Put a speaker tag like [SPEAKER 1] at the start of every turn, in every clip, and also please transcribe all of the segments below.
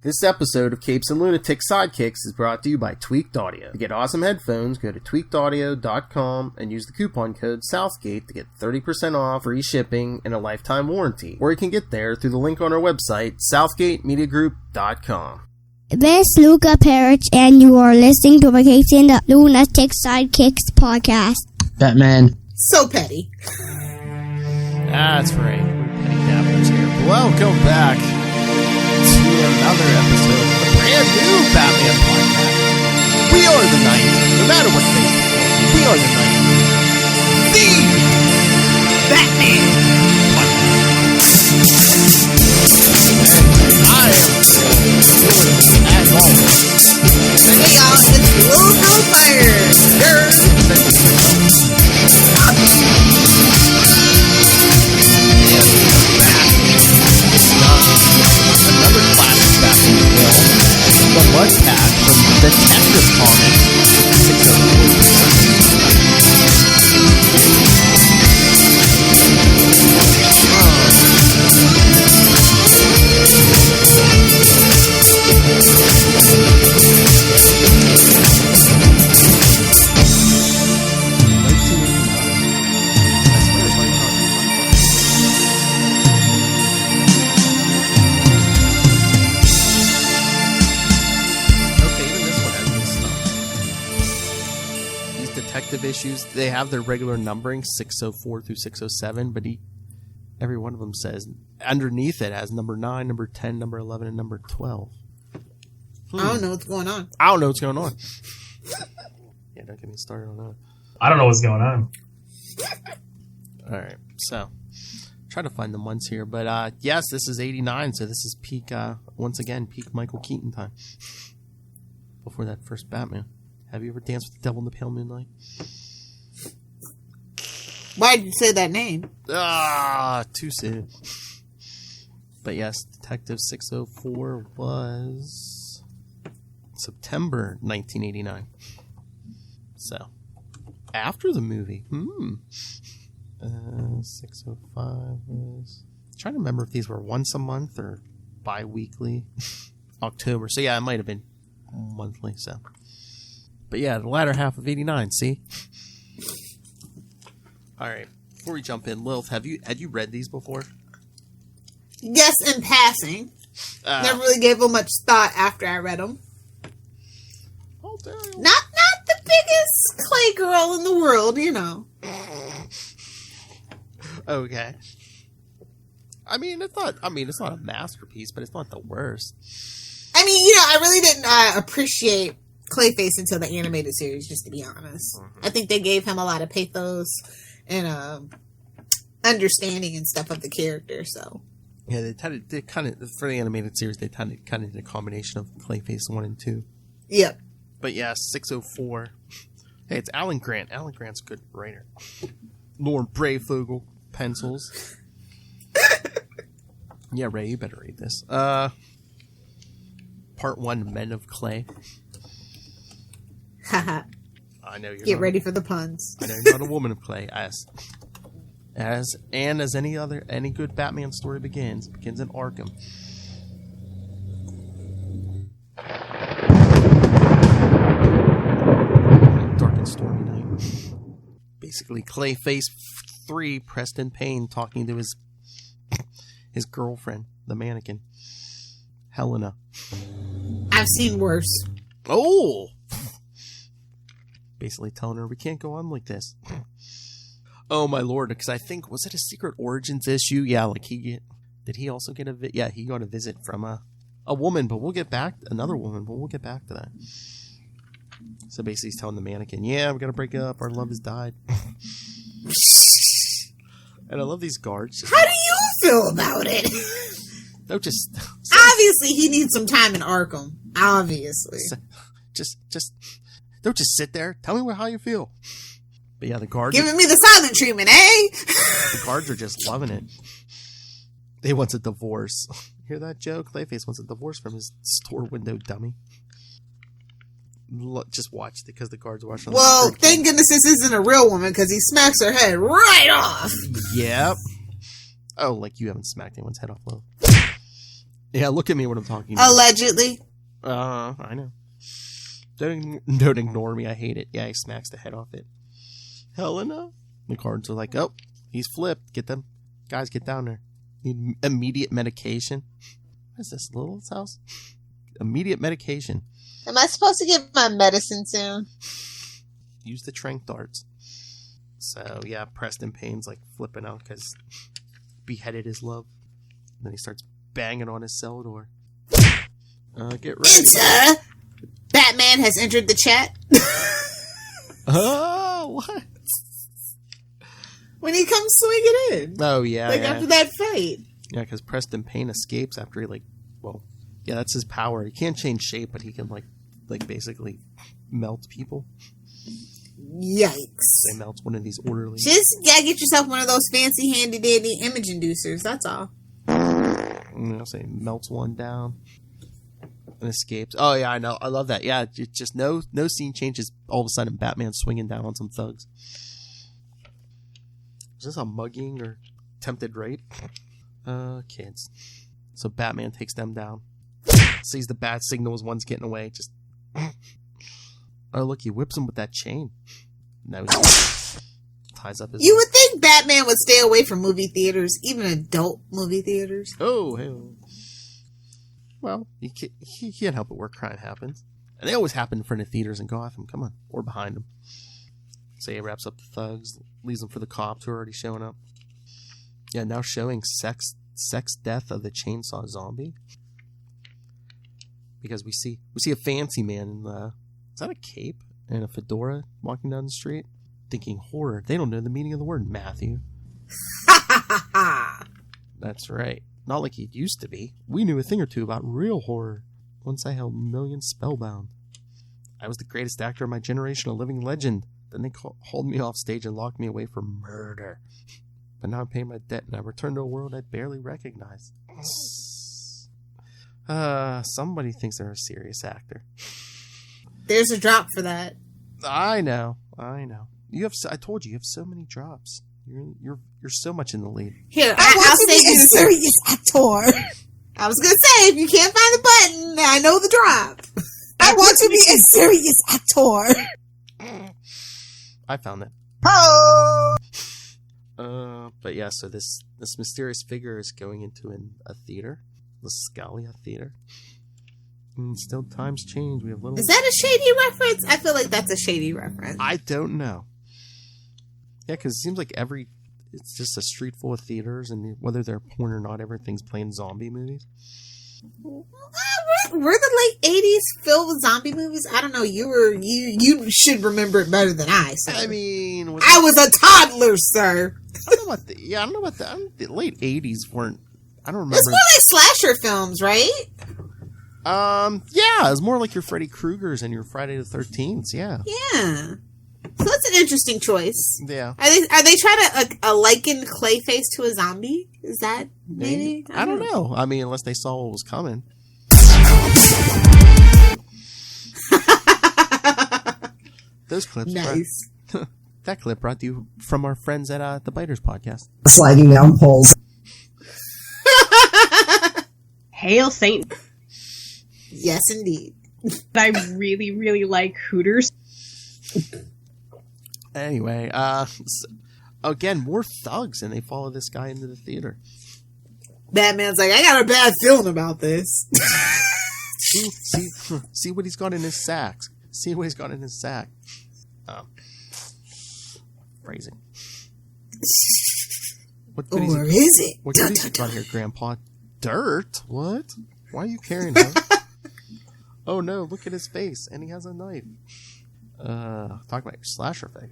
[SPEAKER 1] This episode of Capes and Lunatic Sidekicks is brought to you by Tweaked Audio. To get awesome headphones, go to tweakedaudio.com and use the coupon code Southgate to get 30% off, free shipping, and a lifetime warranty. Or you can get there through the link on our website, southgatemediagroup.com.
[SPEAKER 2] This is Luca Perich, and you are listening to the Capes and the Lunatic Sidekicks podcast.
[SPEAKER 3] Batman.
[SPEAKER 4] So petty.
[SPEAKER 1] That's right. Petty Dappers here. Welcome back to another episode of the brand new Batman podcast. We are the night. No matter what Facebook tells you, we are the night. The Batman podcast. I am as always.
[SPEAKER 4] Hey y'all, it's Little Girl Fire.
[SPEAKER 1] Another classic Batman film, The Mud Pack from Detective Comics. Issues, they have their regular numbering 604 through 607, but every one of them says underneath it has number 9, number 10, number 11, and number 12.
[SPEAKER 4] I don't know what's going on.
[SPEAKER 1] I don't know what's going on. Yeah, don't get me started on that.
[SPEAKER 5] I don't know what's going on.
[SPEAKER 1] Alright, so try to find the months here, but yes, this is 89, so this is peak, once again, peak Michael Keaton time. Before that first Batman. Have you ever danced with the devil in the pale moonlight?
[SPEAKER 4] Why did you say that name?
[SPEAKER 1] Too soon. But yes, Detective 604 was September 1989. So, after the movie. 605 was... I'm trying to remember if these were once a month or bi-weekly. October. So yeah, it might have been monthly, so... But yeah, the latter half of 89, see? Alright, before we jump in, Lilith, had you read these before?
[SPEAKER 4] Yes, in passing. Never really gave them much thought after I read them.
[SPEAKER 1] Oh, damn.
[SPEAKER 4] Not the biggest Clay girl in the world, you know.
[SPEAKER 1] Okay. It's not a masterpiece, but it's not the worst.
[SPEAKER 4] I mean, I really didn't appreciate Clayface until the animated series, just to be honest. Mm-hmm. I think they gave him a lot of pathos and understanding and stuff of the character, so.
[SPEAKER 1] Yeah, they kind of, for the animated series, they kind of did a combination of Clayface 1 and 2.
[SPEAKER 4] Yep.
[SPEAKER 1] But yeah, 604. Hey, it's Alan Grant. Alan Grant's a good writer. Lauren Brayfogle, pencils. Yeah, Ray, you better read this. Part 1, Men of Clay.
[SPEAKER 4] Haha.
[SPEAKER 1] I know you're
[SPEAKER 4] Get ready for the puns.
[SPEAKER 1] I know you're not a woman of clay. As any good Batman story begins in Arkham. Dark and stormy night. Basically, Clayface 3, Preston Payne, talking to his girlfriend, the mannequin, Helena.
[SPEAKER 4] I've seen worse.
[SPEAKER 1] Oh! Basically telling her we can't go on like this. Oh my lord! Because I think, was it a Secret Origins issue? Yeah, did he also get yeah, he got a visit from a woman, but another woman, but we'll get back to that. So basically, he's telling the mannequin, "Yeah, we gotta break up. Our love has died." And I love these guards.
[SPEAKER 4] How do you feel about it?
[SPEAKER 1] No, just
[SPEAKER 4] obviously he needs some time in Arkham. Obviously,
[SPEAKER 1] just. Don't just sit there. Tell me how you feel. But yeah, the guards...
[SPEAKER 4] Giving me the silent treatment, eh?
[SPEAKER 1] The guards are just loving it. They want a divorce. Hear that, Joe? Clayface wants a divorce from his store window dummy. Just watch, because the guards are watching.
[SPEAKER 4] Well, thank goodness this isn't a real woman, because he smacks her head right off.
[SPEAKER 1] Yep. Oh, like you haven't smacked anyone's head off, Lil. Yeah, look at me when I'm talking to you.
[SPEAKER 4] Allegedly.
[SPEAKER 1] I know. Don't ignore me. I hate it. Yeah, he smacks the head off it. Helena. The cards are like, oh, he's flipped. Get them. Guys, get down there. Need immediate medication. What is this, Lilith's house? Immediate medication.
[SPEAKER 4] Am I supposed to get my medicine soon?
[SPEAKER 1] Use the trank darts. So, yeah, Preston Payne's like flipping out because beheaded his love. And then he starts banging on his cell door. Get ready.
[SPEAKER 4] Enter! Batman has entered the chat.
[SPEAKER 1] Oh, what?
[SPEAKER 4] When he comes swinging in.
[SPEAKER 1] Oh, yeah.
[SPEAKER 4] Like after that fight.
[SPEAKER 1] Yeah, because Preston Payne escapes after he, yeah, that's his power. He can't change shape, but he can, like basically melt people.
[SPEAKER 4] Yikes.
[SPEAKER 1] They melt one of these orderlies.
[SPEAKER 4] Just gotta get yourself one of those fancy handy-dandy image inducers, that's all.
[SPEAKER 1] Say melts one down and escapes. Oh, yeah, I know. I love that. Yeah, just no scene changes. All of a sudden, Batman's swinging down on some thugs. Is this a mugging or attempted rape? Kids. So Batman takes them down. Sees the bat signals, one's getting away. Just oh, look, he whips him with that chain. Now he ties up his...
[SPEAKER 4] You would think Batman would stay away from movie theaters, even adult movie theaters.
[SPEAKER 1] Oh, hey. Well, he can't help it where crime happens. And they always happen in front of theaters in Gotham. Come on. Or behind them. So he wraps up the thugs, leaves them for the cops who are already showing up. Yeah, now showing sex death of the chainsaw zombie. Because we see a fancy man in the... Is that a cape and a fedora walking down the street? Thinking horror. They don't know the meaning of the word, Matthew. That's right. Not like it used to be. We knew a thing or two about real horror. Once I held millions spellbound. I was the greatest actor of my generation, a living legend. Then they hauled me off stage and locked me away for murder. But now I'm paying my debt and I return to a world I barely recognize. Somebody thinks they're a serious actor.
[SPEAKER 4] There's a drop for that.
[SPEAKER 1] I know. I told you have so many drops. You're so much in the lead.
[SPEAKER 4] Here,
[SPEAKER 3] I'll say you a serious actor.
[SPEAKER 4] I was gonna say, if you can't find the button, I know the drop.
[SPEAKER 3] I want to be a serious actor.
[SPEAKER 1] I found it. But yeah, so this mysterious figure is going into a theater, the Scalia Theater. And still, times change. We have little.
[SPEAKER 4] Is that a shady reference? I feel like that's a shady reference.
[SPEAKER 1] I don't know. Yeah, because it seems like it's just a street full of theaters, and whether they're porn or not, everything's playing zombie movies.
[SPEAKER 4] Were the late 80s filled with zombie movies? I don't know. You should remember it better than I. Sir.
[SPEAKER 1] I mean,
[SPEAKER 4] I was a toddler, sir.
[SPEAKER 1] I don't know about that. The late 80s weren't. I don't remember.
[SPEAKER 4] It's more like slasher films, right?
[SPEAKER 1] Yeah, it's more like your Freddy Kruegers and your Friday the 13th. Yeah.
[SPEAKER 4] Yeah. So that's an interesting choice.
[SPEAKER 1] Yeah.
[SPEAKER 4] Are they trying to liken Clayface to a zombie? Is that maybe?
[SPEAKER 1] I don't know. I mean, unless they saw what was coming. Those clips.
[SPEAKER 4] Nice.
[SPEAKER 1] That clip brought to you from our friends at the Biters podcast.
[SPEAKER 3] Sliding down poles.
[SPEAKER 5] Hail Saint.
[SPEAKER 4] Yes, indeed.
[SPEAKER 5] I really, really like Hooters.
[SPEAKER 1] Anyway, again, more thugs, and they follow this guy into the theater.
[SPEAKER 4] Batman's like, I got a bad feeling about this.
[SPEAKER 1] See what he's got in his sack. See what he's got in his sack. Phrasing.
[SPEAKER 4] What goodies or is it?
[SPEAKER 1] What goodies you got here, Grandpa? Dirt? What? Why are you carrying him? Oh no, look at his face, and he has a knife. Talk about your slasher face.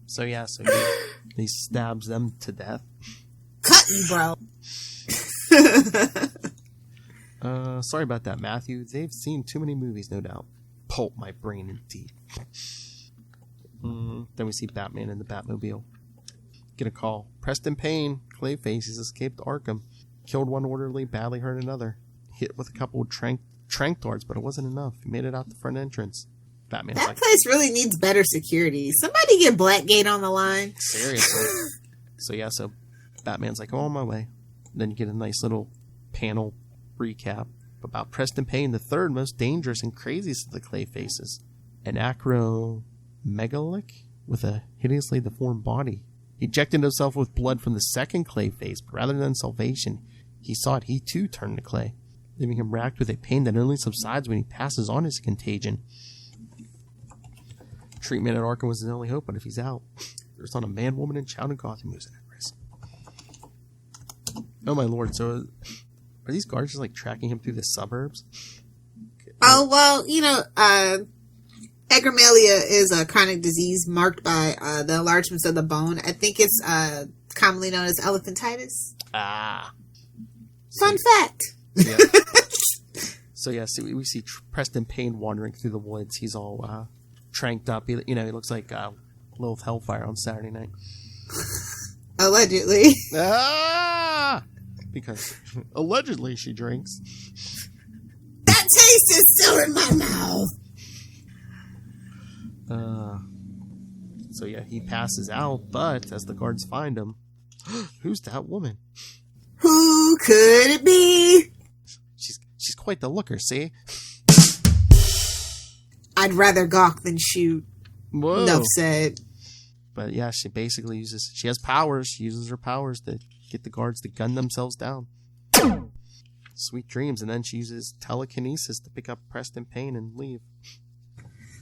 [SPEAKER 1] So he stabs them to death.
[SPEAKER 4] Cut you, bro.
[SPEAKER 1] Sorry about that, Matthew. They've seen too many movies, no doubt. Pulp my brain indeed. Then we see Batman in the Batmobile. Get a call. Preston Payne, Clayface, has escaped Arkham. Killed one orderly, badly hurt another. Hit with a couple of trank darts, but it wasn't enough. He made it out the front entrance. Batman's
[SPEAKER 4] that place really needs better security. Somebody get Blackgate on the line.
[SPEAKER 1] Seriously. So Batman's like, on my way. And then you get a nice little panel recap about Preston Payne, the third most dangerous and craziest of the Clayfaces. An acromegalic with a hideously deformed body. He injected himself with blood from the second Clayface, but rather than salvation, he sought he too turned to clay, leaving him racked with a pain that only subsides when he passes on his contagion. Treatment at Arkham was his only hope, but if he's out, there's not a man, woman, and child in Gotham who's at risk. Oh my lord, so are these guards just like tracking him through the suburbs?
[SPEAKER 4] Oh, well, Agramalia is a chronic disease marked by the enlargements of the bone. I think it's commonly known as elephantitis.
[SPEAKER 1] Ah.
[SPEAKER 4] Fun fact.
[SPEAKER 1] Yeah. So we see Preston Payne wandering through the woods. He's all tranked up. He looks like Lilith Hellfire on Saturday night.
[SPEAKER 4] Allegedly.
[SPEAKER 1] Ah! Because allegedly she drinks.
[SPEAKER 4] That taste is still in my mouth.
[SPEAKER 1] So yeah, he passes out, but as the guards find him, who's that woman?
[SPEAKER 4] Who could it be?
[SPEAKER 1] She's quite the looker, see?
[SPEAKER 4] I'd rather gawk than shoot.
[SPEAKER 1] Whoa.
[SPEAKER 4] Enough said.
[SPEAKER 1] But yeah, she basically she has powers. She uses her powers to get the guards to gun themselves down. Sweet dreams. And then she uses telekinesis to pick up Preston Payne and leave.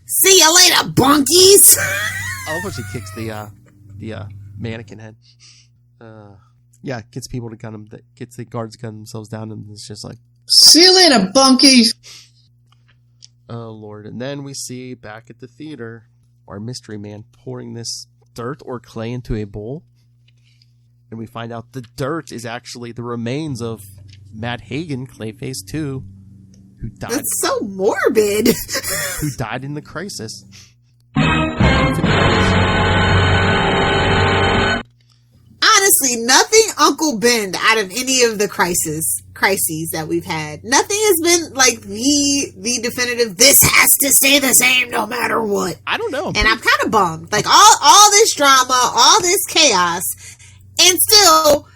[SPEAKER 4] See you later, bunkies!
[SPEAKER 1] I love how she kicks the mannequin head. Yeah, gets people to gun them. Gets the guards to gun themselves down, and it's just like,
[SPEAKER 6] see you later, bunkies!
[SPEAKER 1] Oh lord. And then we see back at the theater our mystery man pouring this dirt or clay into a bowl, and we find out the dirt is actually the remains of Matt Hagen, Clayface 2, who died.
[SPEAKER 4] That's so morbid.
[SPEAKER 1] Who died in the crisis.
[SPEAKER 4] Honestly, nothing Uncle Ben out of any of the crises that we've had. Nothing has been like the definitive, this has to stay the same no matter what.
[SPEAKER 1] I don't know.
[SPEAKER 4] And I'm kind of bummed. Like all this drama, all this chaos, and still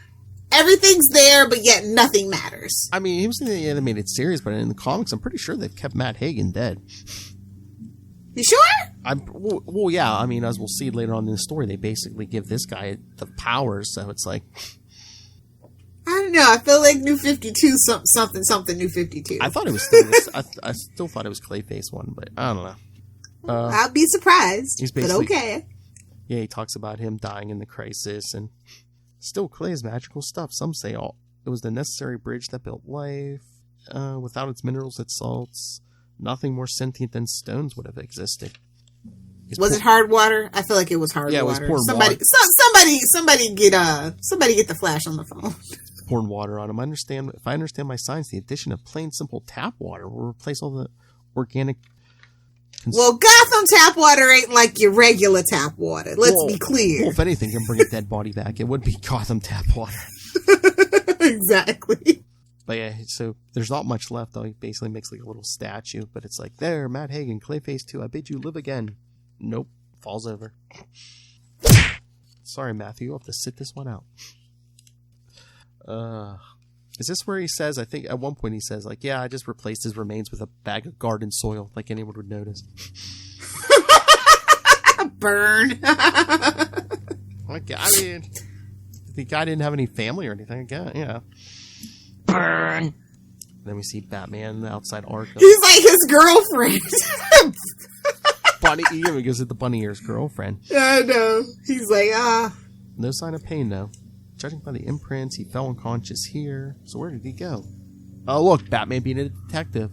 [SPEAKER 4] everything's there, but yet nothing matters.
[SPEAKER 1] I mean, he was in the animated series, but in the comics, I'm pretty sure they've kept Matt Hagen dead.
[SPEAKER 4] You sure?
[SPEAKER 1] Well, yeah. I mean, as we'll see later on in the story, they basically give this guy the powers, so it's like,
[SPEAKER 4] I don't know. I feel like New 52 something New 52.
[SPEAKER 1] I thought it was still I still thought it was Clayface one, but I don't know.
[SPEAKER 4] I'll be surprised.
[SPEAKER 1] He's
[SPEAKER 4] but
[SPEAKER 1] basically,
[SPEAKER 4] okay.
[SPEAKER 1] Yeah, he talks about him dying in the crisis, and still Clay's magical stuff. Some say it was the necessary bridge that built life. Without its minerals, its salts, nothing more sentient than stones would have existed.
[SPEAKER 4] Was it hard water? I feel like it was hard water.
[SPEAKER 1] Yeah, it was pouring
[SPEAKER 4] water. Somebody get the Flash on the phone.
[SPEAKER 1] Pouring water on him. If I understand my science, the addition of plain simple tap water will replace all the organic.
[SPEAKER 4] Well, Gotham tap water ain't like your regular tap water. Let's be clear.
[SPEAKER 1] Well, if anything can bring a dead body back, it would be Gotham tap water.
[SPEAKER 4] Exactly.
[SPEAKER 1] But yeah, so there's not much left, though. He basically makes like a little statue, but it's like, there, Matt Hagen, Clayface 2, I bid you live again. Nope. Falls over. Sorry, Matthew, you'll have to sit this one out. Is this where he says, I think at one point he says, like, yeah, I just replaced his remains with a bag of garden soil, like anyone would notice.
[SPEAKER 4] Burn.
[SPEAKER 1] Like, I mean, the guy didn't have any family or anything, again, yeah. Burn. Then we see Batman outside Arkham.
[SPEAKER 4] He's like his girlfriend.
[SPEAKER 1] Bunny, he even goes at the bunny ear's girlfriend.
[SPEAKER 4] I know. He's like,
[SPEAKER 1] No sign of pain, though. Judging by the imprints, he fell unconscious here. So where did he go? Oh, look, Batman being a detective.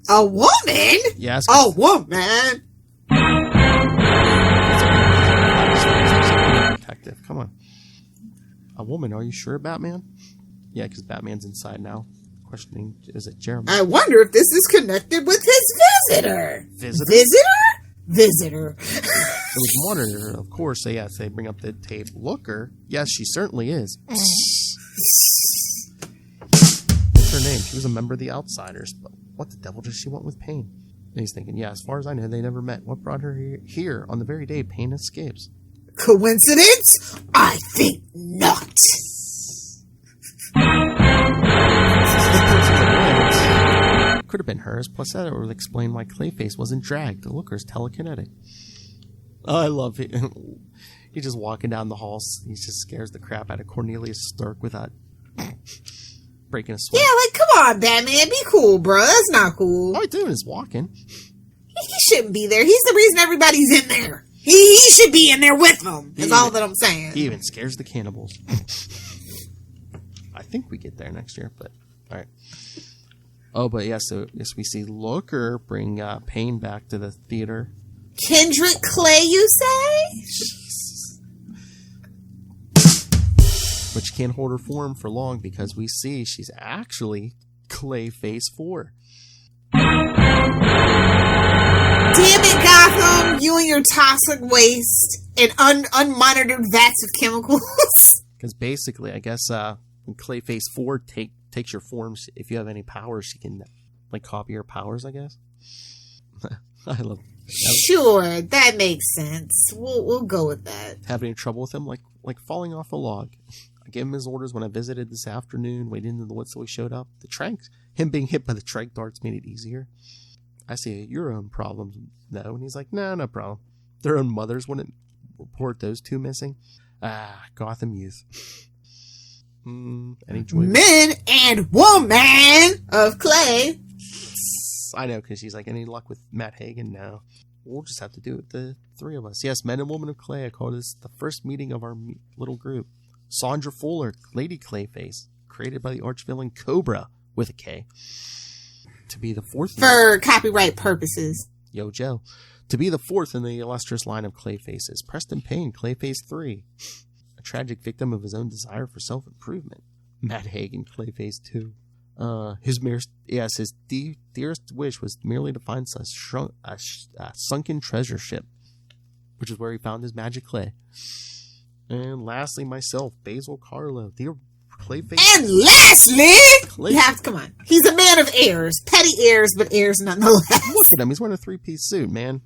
[SPEAKER 4] A woman?
[SPEAKER 1] Yes.
[SPEAKER 4] A woman?
[SPEAKER 1] Detective, come on. A woman, are you sure, Batman? Yeah, because Batman's inside now. Questioning, is it Jeremy?
[SPEAKER 4] I wonder if this is connected with his visitor.
[SPEAKER 1] Visitor?
[SPEAKER 4] Visitor.
[SPEAKER 1] It was Monitor, of course. So yes, they bring up the tape. Looker? Yes, she certainly is. What's her name? She was a member of the Outsiders. But what the devil does she want with Payne? And he's thinking, yeah, as far as I know, they never met. What brought her here on the very day Payne escapes?
[SPEAKER 4] Coincidence? I think not.
[SPEAKER 1] could have been hers. Plus, that would explain why Clayface wasn't dragged. The looker's telekinetic. Oh, I love it. He's just walking down the halls. He just scares the crap out of Cornelius Stark without breaking a sweat.
[SPEAKER 4] Yeah, like, come on, Batman. Be cool, bro. That's not cool.
[SPEAKER 1] All he's doing is walking.
[SPEAKER 4] He shouldn't be there. He's the reason everybody's in there. He should be in there with them. That's all that I'm saying.
[SPEAKER 1] He even scares the cannibals. I think we get there next year, but all right. Oh, but yeah, so yes, we see Looker bring Payne back to the theater.
[SPEAKER 4] Kendrick Clay, you say?
[SPEAKER 1] Jesus. But she can't hold her form for long because we see she's actually Clayface 4.
[SPEAKER 4] Damn it, Gotham! You and your toxic waste and unmonitored vats of chemicals.
[SPEAKER 1] Because basically, I guess when Clayface 4 takes your forms, if you have any powers, she can like copy your powers, I guess. I love
[SPEAKER 4] Sure, that makes sense. We'll go with that.
[SPEAKER 1] Having any trouble with him, like falling off a log. I gave him his orders when I visited this afternoon, waited in the woods till he showed up. The trank, him being hit by the trank darts made it easier. I say, your own problems, no. And he's like, no problem. Their own mothers wouldn't report those two missing. Gotham youth. Any joy?
[SPEAKER 4] Men and woman of Clay.
[SPEAKER 1] I know, because she's like, any luck with Matt Hagen? No. We'll just have to do it, the three of us. Yes, men and women of Clay. I call this the first meeting of our little group. Sandra Fuller, Lady Clayface, created by the arch-villain Cobra, with a K. To be the fourth...
[SPEAKER 4] For copyright purposes.
[SPEAKER 1] Yo, Joe. To be the fourth in the illustrious line of Clayfaces. Preston Payne, Clayface 3. A tragic victim of his own desire for self-improvement. Matt Hagen, Clayface 2. His dearest wish was merely to find a sunken treasure ship, which is where he found his magic clay. And lastly, myself, Basil Carlo, dear Clayface.
[SPEAKER 4] And lastly, you have to come on. He's a man of heirs, petty heirs, but heirs nonetheless.
[SPEAKER 1] Look at him, he's wearing a three-piece suit, man.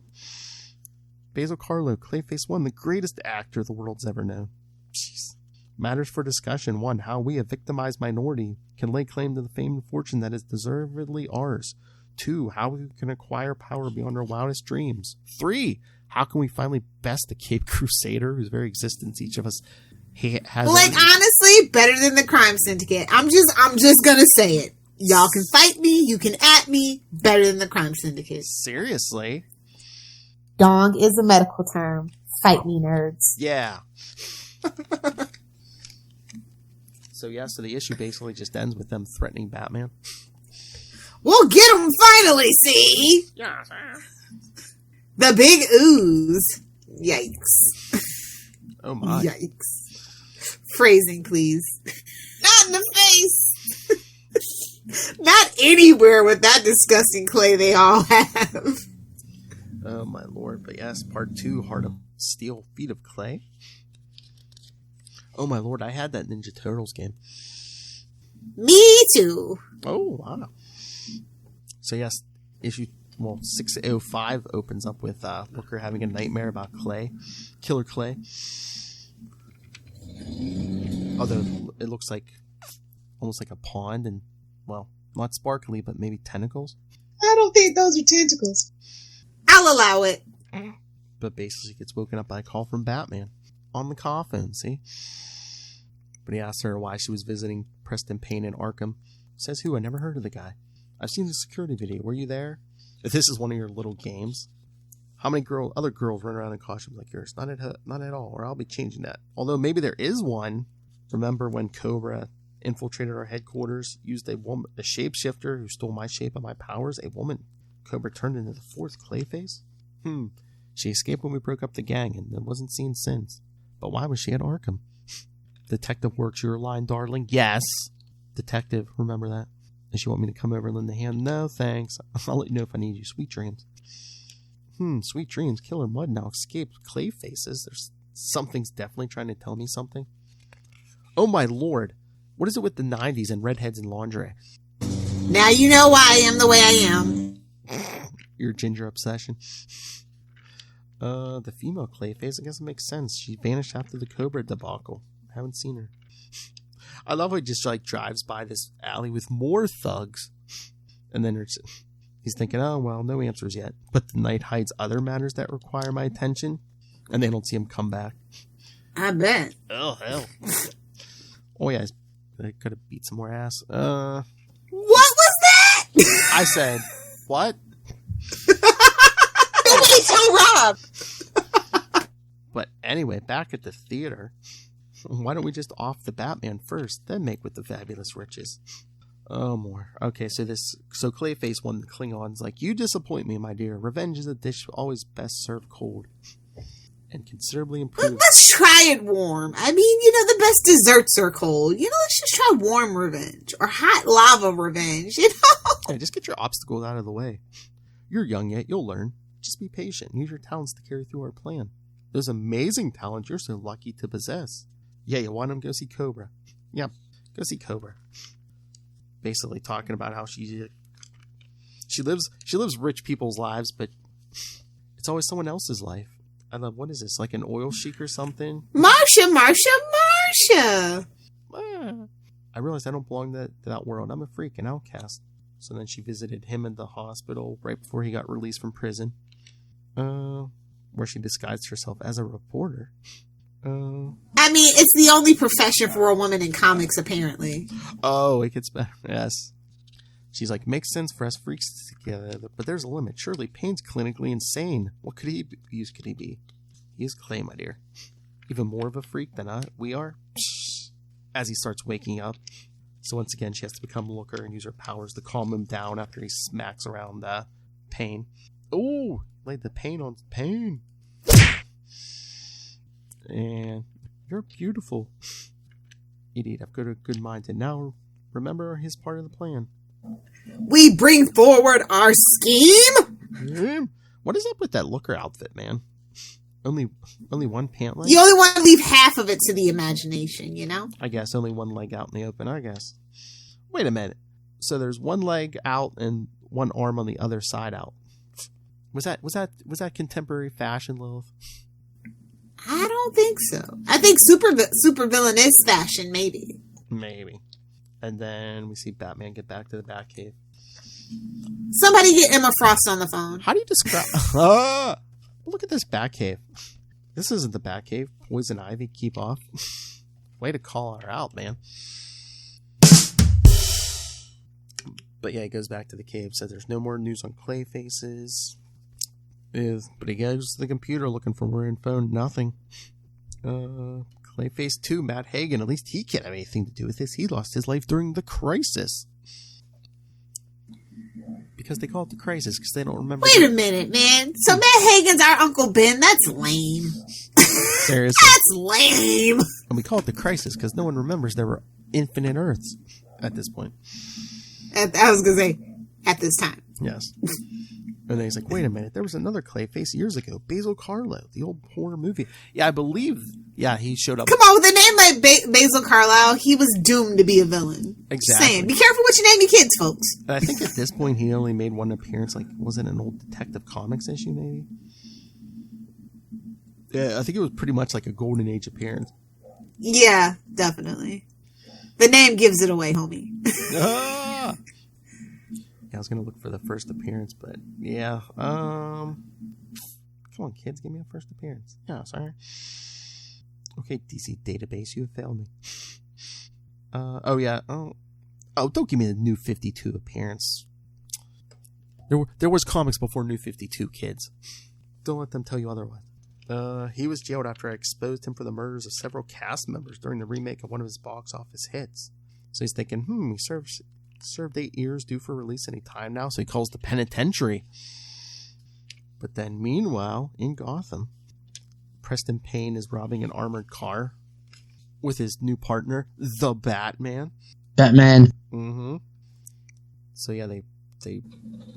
[SPEAKER 1] Basil Carlo, Clayface 1, the greatest actor the world's ever known. Jeez. Matters for discussion. 1. How we, a victimized minority, can lay claim to the fame and fortune that is deservedly ours. 2. How we can acquire power beyond our wildest dreams. 3. How can we finally best the Cape Crusader, whose very existence each of us has...
[SPEAKER 4] Like, honestly, better than the crime syndicate. I'm just gonna say it. Y'all can fight me, you can at me, better than the crime syndicate.
[SPEAKER 1] Seriously?
[SPEAKER 4] Dong is a medical term. Fight me, nerds.
[SPEAKER 1] Yeah. So the issue basically just ends with them threatening Batman.
[SPEAKER 4] We'll get him finally, see?
[SPEAKER 1] Yeah.
[SPEAKER 4] The big ooze. Yikes.
[SPEAKER 1] Oh my.
[SPEAKER 4] Yikes. Phrasing, please. Not in the face. Not anywhere with that disgusting clay they all have.
[SPEAKER 1] Oh my lord. But yes, part 2, Heart of Steel, Feet of Clay. Oh my lord, I had that Ninja Turtles game.
[SPEAKER 4] Me too.
[SPEAKER 1] Oh, wow. So yes, issue 605 opens up with Looker having a nightmare about Clay. Killer Clay. Although it looks like almost like a pond and, well, not sparkly, but maybe tentacles.
[SPEAKER 3] I don't think those are tentacles.
[SPEAKER 4] I'll allow it.
[SPEAKER 1] But basically gets woken up by a call from Batman. On the coffin, see? But he asks her why she was visiting Preston Payne in Arkham. Says who? I never heard of the guy. I've seen the security video. Were you there? If this is one of your little games, how many other girls run around in costumes like yours? Not at all, or I'll be changing that. Although maybe there is one. Remember when Cobra infiltrated our headquarters, used a shapeshifter who stole my shape and my powers? A woman. Cobra turned into the fourth Clayface? She escaped when we broke up the gang and wasn't seen since. But why was she at Arkham? Detective works your line, darling. Yes. Detective, remember that? Does she want me to come over and lend a hand? No, thanks. I'll let you know if I need you. Sweet dreams. Sweet dreams. Killer Mud now escaped Clayfaces. Something's definitely trying to tell me something. Oh my lord. What is it with the 90s and redheads in lingerie?
[SPEAKER 4] Now you know why I am the way I am.
[SPEAKER 1] Your ginger obsession. The female Clayface, I guess it makes sense. She vanished after the Cobra debacle. Haven't seen her. I love how he just drives by this alley with more thugs. And then he's thinking, oh, well, no answers yet. But the night hides other matters that require my attention. And they don't see him come back.
[SPEAKER 4] I bet.
[SPEAKER 1] Oh, hell. Oh, yeah. They could have beat some more ass.
[SPEAKER 4] What was that?
[SPEAKER 1] I said, what?
[SPEAKER 4] Nobody tell Rob.
[SPEAKER 1] But anyway, back at the theater, why don't we just off the Batman first, then make with the fabulous riches? Oh, more. Okay, so Clayface, one of the Klingons, like, you disappoint me, my dear. Revenge is a dish always best served cold. And considerably improved.
[SPEAKER 4] Let's try it warm. I mean, the best desserts are cold. Let's just try warm revenge. Or hot lava revenge,
[SPEAKER 1] Yeah, just get your obstacles out of the way. You're young yet, you'll learn. Just be patient. Use your talents to carry through our plan. Those amazing talents you're so lucky to possess. Yeah, you want them? Go see Cobra. Yep, go see Cobra. Basically talking about how she lives rich people's lives, but it's always someone else's life. I love, what is this, like an oil chic or something?
[SPEAKER 4] Marsha.
[SPEAKER 1] I realized I don't belong to that world. I'm a freak, an outcast. So then she visited him in the hospital right before he got released from prison. Where she disguised herself as a reporter.
[SPEAKER 4] I mean, it's the only profession for a woman in comics, apparently.
[SPEAKER 1] Oh, it gets better. Yes. She's like, makes sense for us freaks together, but there's a limit. Surely Payne's clinically insane. What could he be? He is Clay, my dear. Even more of a freak than we are. As he starts waking up. So once again, she has to become Looker and use her powers to calm him down after he smacks around Payne. Ooh, laid the pain on Payne. And you're beautiful. Idiot, I've got a good mind. And now remember his part of the plan.
[SPEAKER 4] We bring forward our scheme?
[SPEAKER 1] What is up with that Looker outfit, man? Only one pant leg?
[SPEAKER 4] You only want to leave half of it to the imagination,
[SPEAKER 1] I guess only one leg out in the open, I guess. Wait a minute. So there's one leg out and one arm on the other side out. Was that contemporary fashion, Lilith?
[SPEAKER 4] I don't think so. I think super villainous fashion, maybe.
[SPEAKER 1] Maybe. And then we see Batman get back to the Batcave.
[SPEAKER 4] Somebody get Emma Frost on the phone.
[SPEAKER 1] How do you describe... Look at this Batcave. This isn't the Batcave. Poison Ivy, keep off. Way to call her out, man. But yeah, he goes back to the cave. Says there's no more news on Clayfaces. But he goes to the computer looking for more info. Nothing. Clayface 2, Matt Hagen. At least he can't have anything to do with this. He lost his life during the crisis. Because they call it the crisis, because they don't remember.
[SPEAKER 4] Wait a minute, man. So Matt Hagen's our Uncle Ben? That's lame.
[SPEAKER 1] Seriously.
[SPEAKER 4] That's lame.
[SPEAKER 1] And we call it the crisis because no one remembers there were infinite Earths at this point.
[SPEAKER 4] I was going to say, at this time.
[SPEAKER 1] Yes. And then he's like, wait a minute, there was another Clayface years ago, Basil Carlo, the old horror movie. Yeah, I believe, he showed up.
[SPEAKER 4] Come on, with a name like Basil Carlisle, he was doomed to be a villain.
[SPEAKER 1] Exactly.
[SPEAKER 4] Just saying, be careful what you name your kids, folks.
[SPEAKER 1] And I think at this point he only made one appearance, like, was it an old Detective Comics issue, maybe? Yeah, I think it was pretty much like a Golden Age appearance.
[SPEAKER 4] Yeah, definitely. The name gives it away, homie.
[SPEAKER 1] Ah! I was going to look for the first appearance, but yeah. Come on, kids, give me a first appearance. Yeah, sorry. Okay, DC Database, you have failed me. Oh, yeah. Oh, don't give me the New 52 appearance. There was comics before New 52, kids. Don't let them tell you otherwise. He was jailed after I exposed him for the murders of several cast members during the remake of one of his box office hits. So he's thinking, he served 8 years, due for release any time now, so he calls the penitentiary. But then, meanwhile, in Gotham, Preston Payne is robbing an armored car with his new partner, the Batman.
[SPEAKER 6] Batman.
[SPEAKER 1] Mm-hmm. So yeah, they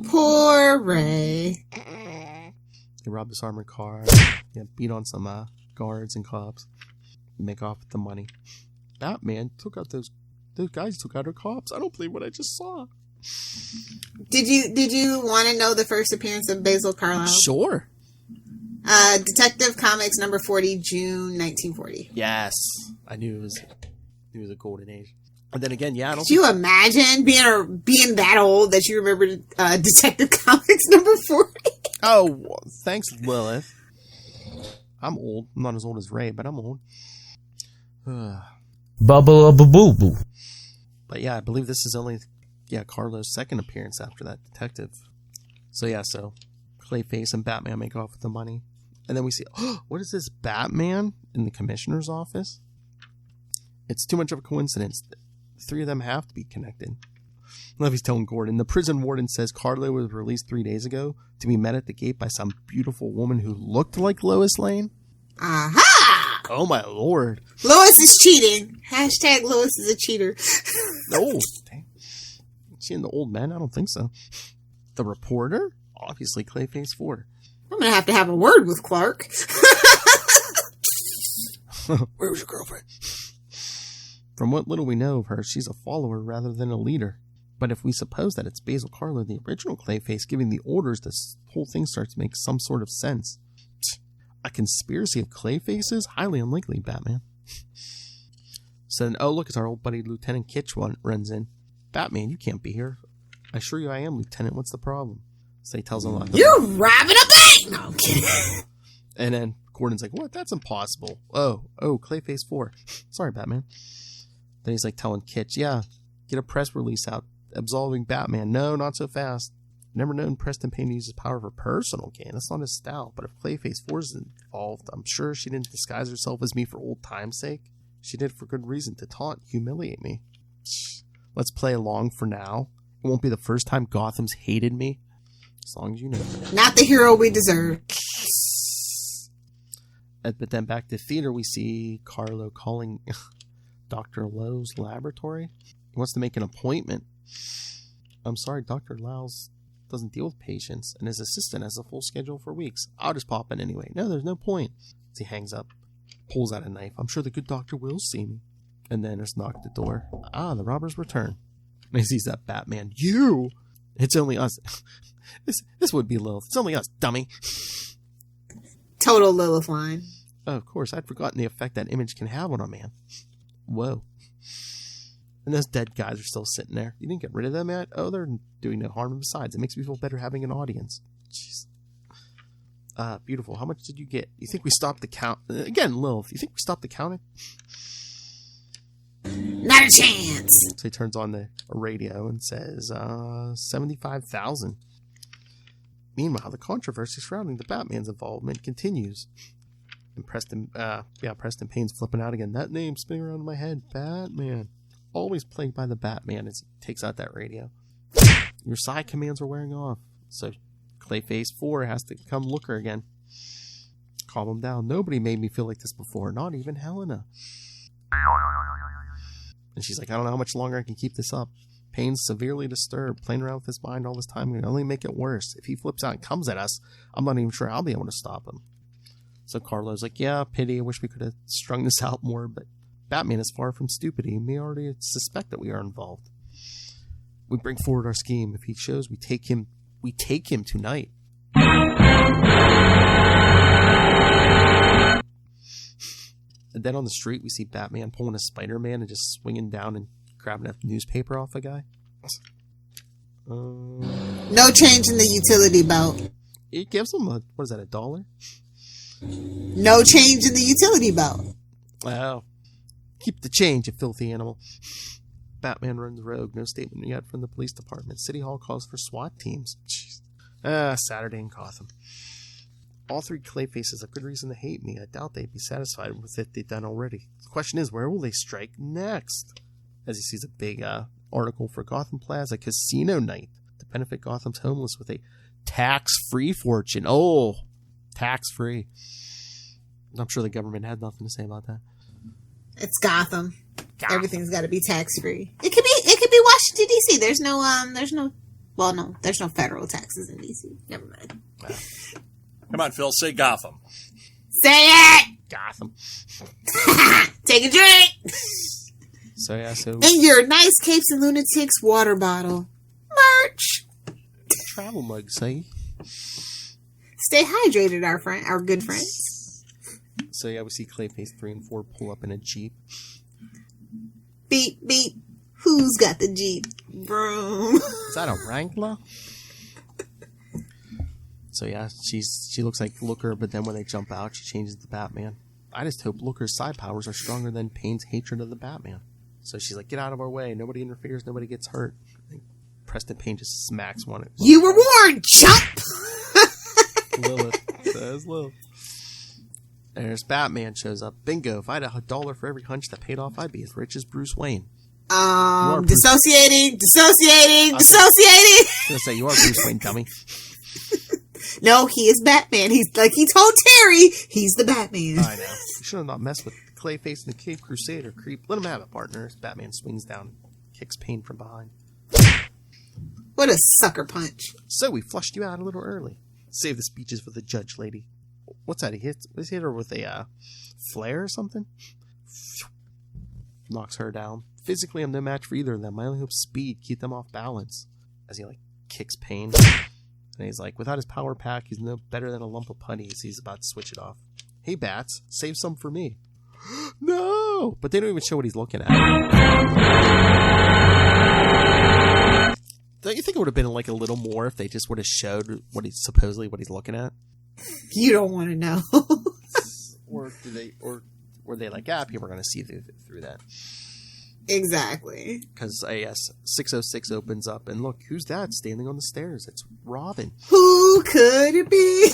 [SPEAKER 4] Poor Ray.
[SPEAKER 1] They rob this armored car, beat on some guards and cops, and make off with the money. Batman took out those guys took out our cops. I don't believe what I just saw.
[SPEAKER 4] Did you want to know the first appearance of Basil Carlisle?
[SPEAKER 1] Sure.
[SPEAKER 4] Detective Comics number 40, June 1940.
[SPEAKER 1] Yes, I knew it was a golden age. And then again, yeah, I don't.
[SPEAKER 4] Could you imagine being that old that you remember Detective Comics number 40?
[SPEAKER 1] Oh, thanks, Lilith. I'm old. I'm not as old as Ray, but I'm old.
[SPEAKER 7] Bubble-a-boo-boo-boo.
[SPEAKER 1] But yeah, I believe this is only Carlo's second appearance after that detective. So Clayface and Batman make off with the money. And then we see, what is this, Batman in the commissioner's office? It's too much of a coincidence. The three of them have to be connected. Levy's telling Gordon, the prison warden says Carlo was released 3 days ago to be met at the gate by some beautiful woman who looked like Lois Lane.
[SPEAKER 4] Aha!
[SPEAKER 1] Oh my lord.
[SPEAKER 4] Lois is cheating. Hashtag Lois is a cheater.
[SPEAKER 1] No. Dang. Is she in the old men? I don't think so. The reporter? Obviously Clayface 4.
[SPEAKER 4] I'm going to have a word with Clark.
[SPEAKER 1] Where was your girlfriend? From what little we know of her, she's a follower rather than a leader. But if we suppose that it's Basil Carlo, the original Clayface, giving the orders, this whole thing starts to make some sort of sense. A conspiracy of Clayfaces? Highly unlikely, Batman. So then, oh look, it's our old buddy Lieutenant Kitch runs in. Batman, you can't be here. I assure you I am, Lieutenant. What's the problem? So he tells him about
[SPEAKER 4] You're robbing a bank! No, I'm kidding.
[SPEAKER 1] And then Gordon's like, what? That's impossible. Oh, Clayface 4. Sorry, Batman. Then he's like telling Kitch, yeah, get a press release out absolving Batman. No, not so fast. Never known Preston Payne uses power for personal gain. That's not his style. But if Clayface 4 is involved, I'm sure she didn't disguise herself as me for old time's sake. She did for good reason, to taunt, humiliate me. Let's play along for now. It won't be the first time Gotham's hated me. As long as you know.
[SPEAKER 4] Not the hero we deserve.
[SPEAKER 1] But then back to theater, we see Carlo calling Dr. Lowe's laboratory. He wants to make an appointment. I'm sorry, Dr. Lowe's doesn't deal with patients, and his assistant has a full schedule for weeks. I'll just pop in anyway. No, there's no point. As he hangs up, pulls out a knife. I'm sure the good doctor will see me. And then there's knock at the door. The robbers return. And he sees that Batman. You! It's only us. This would be Lilith. It's only us, dummy.
[SPEAKER 4] Total Lilith line.
[SPEAKER 1] Oh, of course. I'd forgotten the effect that image can have on a man. Whoa. And those dead guys are still sitting there. You didn't get rid of them yet? Oh, they're doing no harm. Besides, it makes me feel better having an audience. Jeez. Beautiful. How much did you get? You think we stopped the count? Again, Lilith, you think we stopped the counting?
[SPEAKER 4] Not a chance.
[SPEAKER 1] So he turns on the radio and says, 75,000. Meanwhile, the controversy surrounding the Batman's involvement continues. And Preston Payne's flipping out again. That name's spinning around in my head. Batman. Always plagued by the Batman as he takes out that radio. Your psi commands are wearing off. So Clayface 4 has to come looker again. Calm him down. Nobody made me feel like this before. Not even Helena. And she's like, I don't know how much longer I can keep this up. Payne's severely disturbed. Playing around with his mind all this time will only make it worse. If he flips out and comes at us, I'm not even sure I'll be able to stop him. So Carlo's like, yeah, pity. I wish we could have strung this out more, but Batman is far from stupid. He may already suspect that we are involved. We bring forward our scheme. If he shows, we take him tonight. And then on the street, we see Batman pulling a Spider-Man and just swinging down and grabbing a newspaper off a guy.
[SPEAKER 4] No change in the utility belt.
[SPEAKER 1] It gives him $1?
[SPEAKER 4] No change in the utility belt.
[SPEAKER 1] Wow. Keep the change, you filthy animal. Batman runs rogue. No statement yet from the police department. City Hall calls for SWAT teams. Jeez. Saturday in Gotham. All three Clayfaces have good reason to hate me. I doubt they'd be satisfied with it they've done already. The question is, where will they strike next? As he sees a big article for Gotham Plaza Casino Night to benefit Gotham's homeless with a tax-free fortune. Oh, tax-free. I'm sure the government had nothing to say about that.
[SPEAKER 4] It's Gotham. Everything's got to be tax-free. It could be Washington D.C. There's no federal taxes in D.C. Never mind.
[SPEAKER 8] Come on, Phil, say Gotham.
[SPEAKER 4] Say it!
[SPEAKER 1] Gotham.
[SPEAKER 4] Take a drink!
[SPEAKER 1] So
[SPEAKER 4] And your nice Capes and Lunatics water bottle. Merch!
[SPEAKER 1] Travel mug, say.
[SPEAKER 4] Stay hydrated, our good friends.
[SPEAKER 1] So we see Clayface 3 and 4 pull up in a Jeep.
[SPEAKER 4] Beep, beep. Who's got the Jeep? Broom.
[SPEAKER 1] Is that a Wrangler? So yeah, she looks like Looker, but then when they jump out, she changes to Batman. I just hope Looker's side powers are stronger than Payne's hatred of the Batman. So she's like, get out of our way. Nobody interferes. Nobody gets hurt. And Preston Payne just smacks one.
[SPEAKER 4] You were warned, chump!
[SPEAKER 1] Lilith. Says Lilith. There's Batman shows up. Bingo. If I had $1 for every hunch that paid off, I'd be as rich as Bruce Wayne.
[SPEAKER 4] Dissociating.
[SPEAKER 1] I was gonna say, you are Bruce Wayne, dummy.
[SPEAKER 4] No, he is Batman. He's like he told Terry, he's the Batman.
[SPEAKER 1] I know. You should have not messed with Clayface and the Cape Crusader creep. Let him have it, partner. Batman swings down, kicks Payne from behind.
[SPEAKER 4] What a sucker punch.
[SPEAKER 1] So we flushed you out a little early. Save the speeches for the judge, lady. What's that? He hit her with a flare or something? Knocks her down. Physically, I'm no match for either of them. My only hope's speed. Keep them off balance. As he, kicks Payne. And he's like, without his power pack, he's no better than a lump of putty. So he's about to switch it off. Hey, Bats, save some for me. No! But they don't even show what he's looking at. Don't you think it would have been a little more if they just would have showed what he's looking at?
[SPEAKER 4] You don't want to know.
[SPEAKER 1] Or were they like, people are going to see through that?
[SPEAKER 4] Exactly.
[SPEAKER 1] Because 606 opens up, and look, who's that standing on the stairs? It's Robin.
[SPEAKER 4] Who could it be?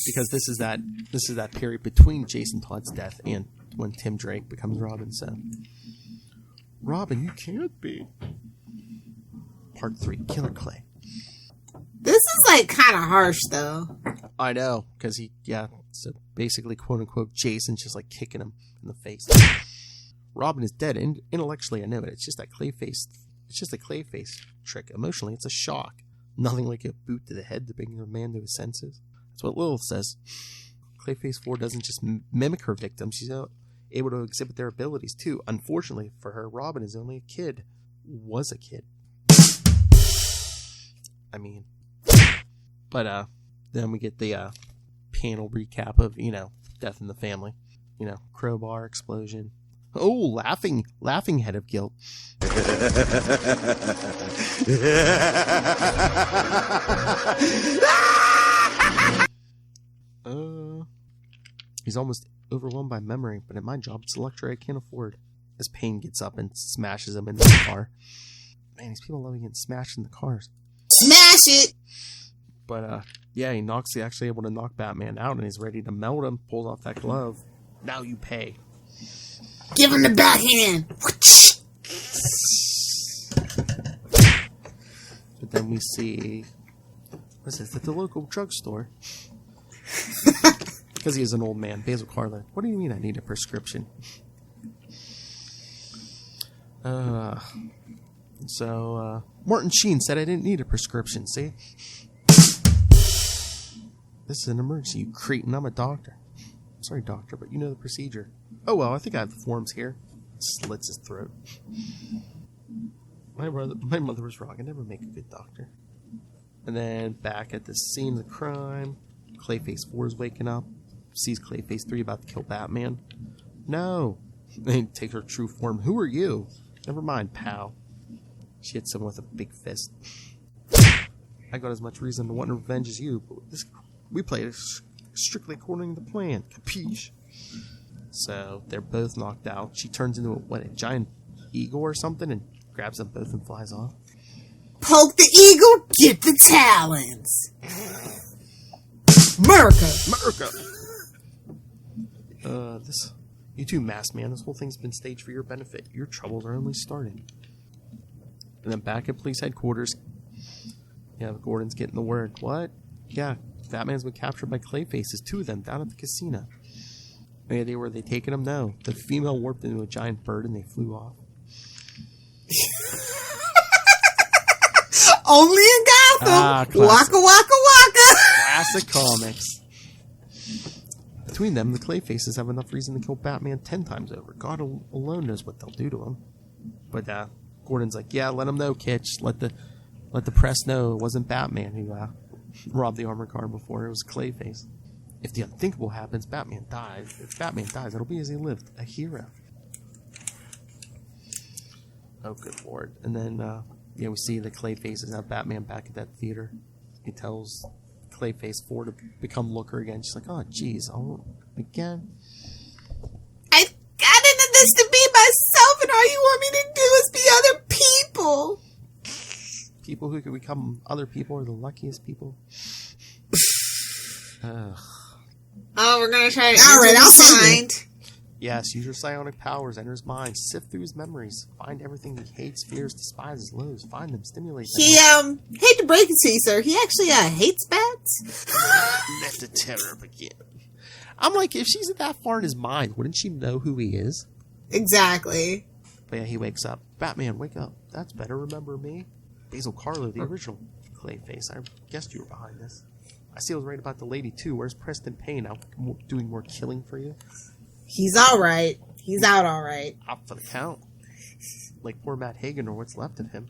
[SPEAKER 1] Because this is that period between Jason Todd's death and when Tim Drake becomes Robin. So, Robin, you can't be. Part 3, Killer Clay.
[SPEAKER 4] This is kind of harsh, though.
[SPEAKER 1] I know, because so basically, quote unquote, Jason's just kicking him in the face. Robin is dead, and intellectually I know it. It's just that Clayface. It's just a Clayface trick. Emotionally, it's a shock. Nothing like a boot to the head to bring a man to his senses. That's what Lilith says. Clayface 4 doesn't just mimic her victims. She's able to exhibit their abilities, too. Unfortunately for her, Robin is only a kid. Was a kid. But then we get the panel recap of, death in the family. Crowbar, explosion. Oh, laughing head of guilt. He's almost overwhelmed by memory, but at my job, it's a luxury I can't afford. As Payne gets up and smashes him into the car. Man, these people love getting smashed in the cars.
[SPEAKER 4] Smash it!
[SPEAKER 1] But, he's actually able to knock Batman out, and he's ready to melt him, pulls off that glove. Now you pay.
[SPEAKER 4] Give him the backhand!
[SPEAKER 1] But then we see... What's this? At the local drugstore. Because he is an old man. Basil Carlin. What do you mean I need a prescription? So, Martin Sheen said I didn't need a prescription, see? This is an emergency, you cretin. I'm a doctor. Sorry, doctor, but you know the procedure. Oh, well, I think I have the forms here. Slits his throat. My mother was wrong. I never make a good doctor. And then back at the scene of the crime, Clayface 4 is waking up. Sees Clayface 3 about to kill Batman. No. They take her true form. Who are you? Never mind, pal. She hits him with a big fist. I got as much reason to want revenge as you, but we played it strictly according to the plan. Capiche? So they're both knocked out. She turns into a giant eagle or something and grabs them both and flies off.
[SPEAKER 4] Poke the eagle, get the talons. America.
[SPEAKER 1] You two masked man, this whole thing's been staged for your benefit. Your troubles are only starting. And then back at police headquarters, Gordon's getting the word. What? Yeah, Batman's been captured by Clayfaces, 2 of them, down at the casino. Any idea where they taking him? No. The female warped into a giant bird and they flew off.
[SPEAKER 4] Only in Gotham. Waka waka waka.
[SPEAKER 1] Classic comics. Between them, the Clayfaces have enough reason to kill Batman 10 times over. God alone knows what they'll do to him. But Gordon's like, yeah, let him know, Kitch. Let the press know it wasn't Batman who robbed the armored car before. It was Clayface. If the unthinkable happens, Batman dies. If Batman dies, it'll be as he lived, a hero. Oh, good lord. And then, we see the Clayface is now Batman back at that theater. He tells Clayface 4 to become Looker again. She's like, oh, jeez, again?
[SPEAKER 4] I got into this to be myself, and all you want me to do is be other people.
[SPEAKER 1] People who can become other people are the luckiest people. Ugh.
[SPEAKER 4] Oh, we're gonna try to
[SPEAKER 3] All right, I'll
[SPEAKER 4] find.
[SPEAKER 1] Yes, use your psionic powers, enter his mind, sift through his memories, find everything he hates, fears, despises, loathes, find them, stimulate them.
[SPEAKER 4] He, hate to break it to you, sir, he actually, hates bats.
[SPEAKER 1] Let the terror begin. I'm like, if she's that far in his mind, wouldn't she know who he is?
[SPEAKER 4] Exactly.
[SPEAKER 1] But yeah, he wakes up. Batman, wake up. That's better, remember me? Basil Carlo, the original Clayface. I guessed you were behind this. I see I was right about the lady, too. Where's Preston Payne? Out doing more killing for you?
[SPEAKER 4] He's alright. He's out alright.
[SPEAKER 1] Out for the count. Like poor Matt Hagen or what's left of him.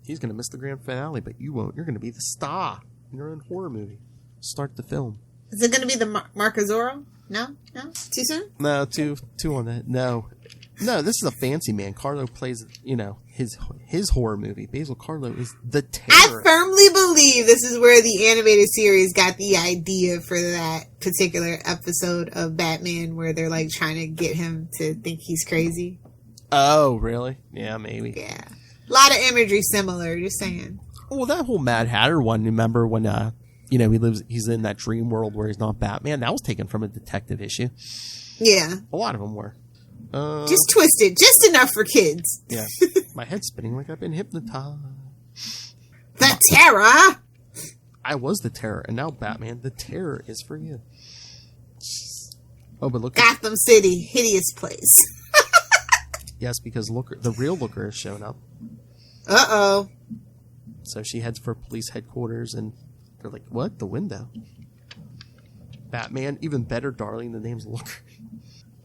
[SPEAKER 1] He's going to miss the grand finale, but you won't. You're going to be the star in your own horror movie. Start the film.
[SPEAKER 4] Is it going to be the Mark Azzurro? No? Too soon?
[SPEAKER 1] No, two on that. No, this is a fancy man. Carlo plays, his horror movie. Basil Carlo is the terror.
[SPEAKER 4] I firmly believe this is where the animated series got the idea for that particular episode of Batman where they're like trying to get him to think he's crazy.
[SPEAKER 1] Oh, really? Yeah, maybe.
[SPEAKER 4] Yeah. A lot of imagery similar, just saying.
[SPEAKER 1] Well, that whole Mad Hatter one, remember when, he's in that dream world where he's not Batman? That was taken from a detective issue.
[SPEAKER 4] Yeah.
[SPEAKER 1] A lot of them were.
[SPEAKER 4] Just twisted, just enough for kids.
[SPEAKER 1] Yeah. My head's spinning like I've been hypnotized.
[SPEAKER 4] The terror!
[SPEAKER 1] I was the terror, and now Batman, the terror is for you. Oh, but look.
[SPEAKER 4] Gotham City, hideous place.
[SPEAKER 1] Yes, because the real Looker has shown up.
[SPEAKER 4] Uh-oh.
[SPEAKER 1] So she heads for police headquarters, and they're like, what? The window? Batman, even better, darling, the name's Looker.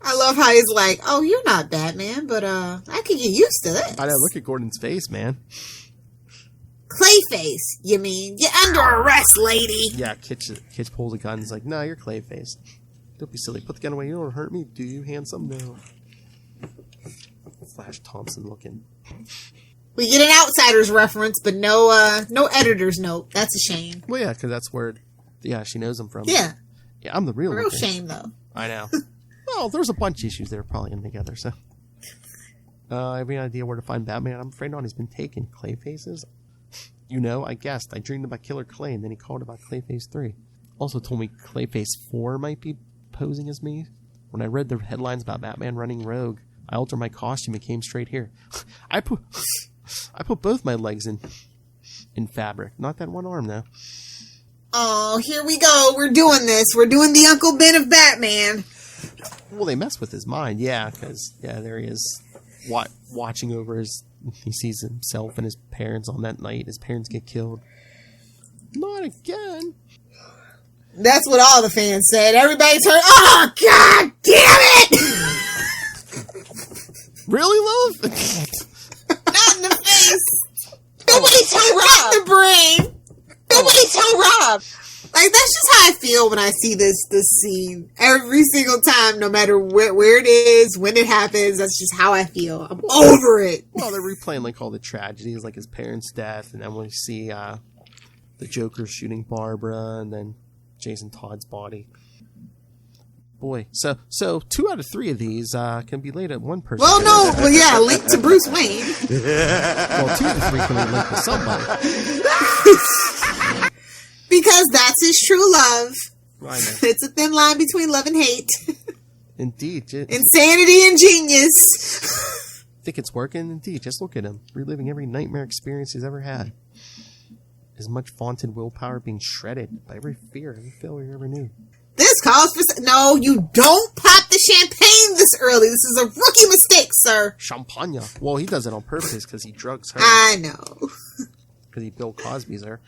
[SPEAKER 4] I love how he's like, oh, you're not Batman, but I can get used to this.
[SPEAKER 1] I know, look at Gordon's face, man.
[SPEAKER 4] Clayface, you mean? You're under arrest, lady.
[SPEAKER 1] Yeah, Kitch pulls a gun and is like, no, you're Clayface. Don't be silly. Put the gun away. You don't hurt me, do you, handsome? No. Flash Thompson looking.
[SPEAKER 4] We get an Outsiders reference, but no editor's note. That's a shame.
[SPEAKER 1] Well, yeah, because that's where, she knows him from.
[SPEAKER 4] Yeah.
[SPEAKER 1] Yeah, I'm the real
[SPEAKER 4] Real
[SPEAKER 1] Looker.
[SPEAKER 4] shame, though.
[SPEAKER 1] I know. Well, there's a bunch of issues they're probably in together, so. I have any idea where to find Batman? I'm afraid not. He's been taken. Clayfaces? I guessed. I dreamed about Killer Clay, and then he called about Clayface 3. Also told me Clayface 4 might be posing as me. When I read the headlines about Batman running rogue, I altered my costume and came straight here. I put both my legs in fabric. Not that one arm, though.
[SPEAKER 4] Oh, here we go. We're doing this. We're doing the Uncle Ben of Batman.
[SPEAKER 1] Well, they mess with his mind, yeah, because, there he is watching over he sees himself and his parents on that night. His parents get killed. Not again.
[SPEAKER 4] That's what all the fans said. Everybody turned, oh, God damn it!
[SPEAKER 1] Really, Lilith?
[SPEAKER 4] Not in the face.
[SPEAKER 3] Nobody tell
[SPEAKER 4] Right in the brain.
[SPEAKER 3] Nobody tell Rob.
[SPEAKER 4] Like, that's just how I feel when I see this scene. Every single time, no matter where it is, when it happens, that's just how I feel. I'm over it.
[SPEAKER 1] Well, they're replaying, like, all the tragedies, like his parents' death, and then we see the Joker shooting Barbara, and then Jason Todd's body. Boy, so 2 out of 3 of these can be laid at one person.
[SPEAKER 4] Well, no, linked to Bruce Wayne.
[SPEAKER 1] Well, 2 out of 3 can be linked to somebody.
[SPEAKER 4] Because that's his true love.
[SPEAKER 1] I know.
[SPEAKER 4] It's a thin line between love and hate.
[SPEAKER 1] Indeed.
[SPEAKER 4] Insanity and genius.
[SPEAKER 1] Think it's working? Indeed. Just look at him. Reliving every nightmare experience he's ever had. His much vaunted willpower being shredded by every fear, every failure he ever knew.
[SPEAKER 4] This calls for... No, you don't pop the champagne this early. This is a rookie mistake, sir.
[SPEAKER 1] Champagne. Well, he does it on purpose because he drugs her.
[SPEAKER 4] I know.
[SPEAKER 1] Because he Bill Cosby's her.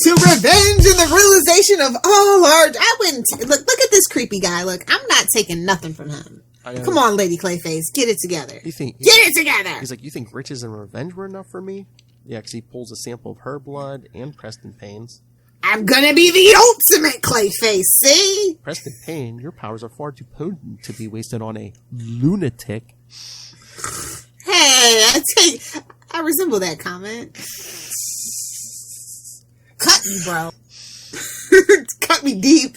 [SPEAKER 4] To revenge and the realization of, oh, Lord, I wouldn't... Look at this creepy guy. Look, I'm not taking nothing from him. Come on, Lady Clayface. Get it together. Get it together.
[SPEAKER 1] He's like, you think riches and revenge were enough for me? Yeah, because he pulls a sample of her blood and Preston Payne's.
[SPEAKER 4] I'm gonna be the ultimate Clayface, see?
[SPEAKER 1] Preston Payne, your powers are far too potent to be wasted on a lunatic.
[SPEAKER 4] I resemble that comment. Cut me, bro. Cut me deep.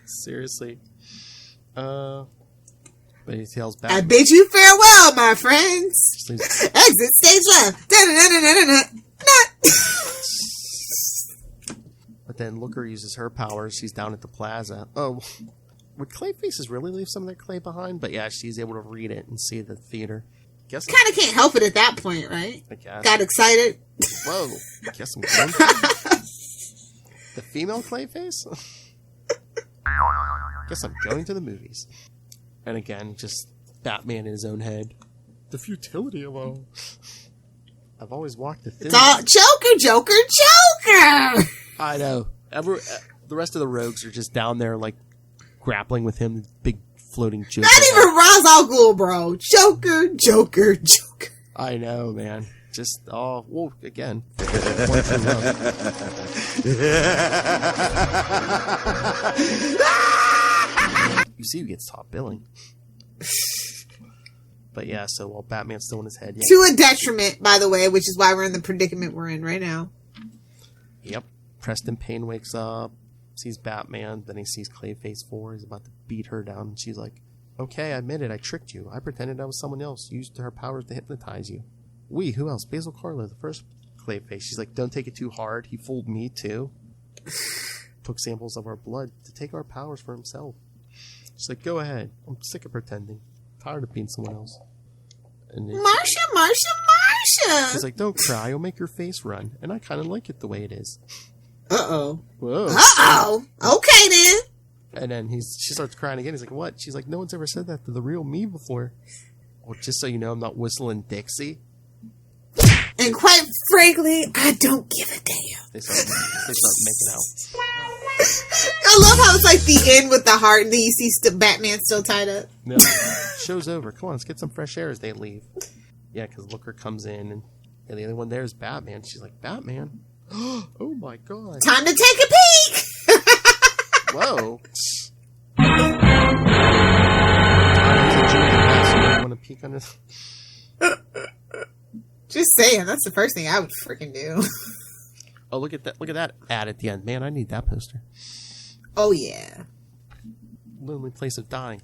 [SPEAKER 1] Seriously. But he tells
[SPEAKER 4] I
[SPEAKER 1] Batman.
[SPEAKER 4] bid you farewell, my friends.
[SPEAKER 1] Leaves,
[SPEAKER 4] Exit stage left.
[SPEAKER 1] but then Looker uses her powers. She's down at the plaza. Oh, would Clayfaces really leave some of their clay behind? But yeah, she's able to read it and see the theater. Guess
[SPEAKER 4] Kind of can't help it at that point, right?
[SPEAKER 1] I guess.
[SPEAKER 4] Got excited.
[SPEAKER 1] Whoa. Guess I'm going. The female Clayface? Guess I'm going to the movies. And again, just Batman in his own head. The futility of all. I've always walked the thin.
[SPEAKER 4] It's all Joker.
[SPEAKER 1] I know. The rest of the rogues are just down there, like, grappling with him. Big floating Joker.
[SPEAKER 4] Not even Ra's al Ghul, bro. Joker.
[SPEAKER 1] I know, man. Just, well, again. You see who gets top billing. But yeah, so while Batman's still in his head. Yeah.
[SPEAKER 4] To a detriment, by the way, which is why we're in the predicament we're in right now.
[SPEAKER 1] Yep. Preston Payne wakes up, sees Batman, then he sees Clayface 4. He's about to beat her down, and she's like, okay, I admit it, I tricked you. I pretended I was someone else, used her powers to hypnotize you. Who else? Basil Karlo, the first Clayface. She's like, don't take it too hard. He fooled me, too. Took samples of our blood to take our powers for himself. She's like, go ahead. I'm sick of pretending. Tired of being someone else. And
[SPEAKER 4] Marsha!
[SPEAKER 1] She's like, don't cry. You'll make your face run. And I kind of like it the way it is.
[SPEAKER 4] Uh-oh.
[SPEAKER 1] Whoa.
[SPEAKER 4] Okay, then.
[SPEAKER 1] And then she starts crying again. He's like, what? She's like, no one's ever said that to the real me before. Well, just so you know, I'm not whistling Dixie.
[SPEAKER 4] And quite frankly, I don't give a damn.
[SPEAKER 1] They start making out.
[SPEAKER 4] I love how it's like the end with the heart, and then you see Batman still tied up.
[SPEAKER 1] No. Show's over. Come on, let's get some fresh air as they leave. Yeah, because Looker comes in, and the other one there is Batman. She's like, Batman? Oh my god.
[SPEAKER 4] Time to take a peek!
[SPEAKER 1] Whoa. Want to peek under?
[SPEAKER 4] Just saying, that's the first thing I would freaking do.
[SPEAKER 1] Oh, look at that ad at the end. Man, I need that poster.
[SPEAKER 4] Oh, yeah.
[SPEAKER 1] Lonely place of dying.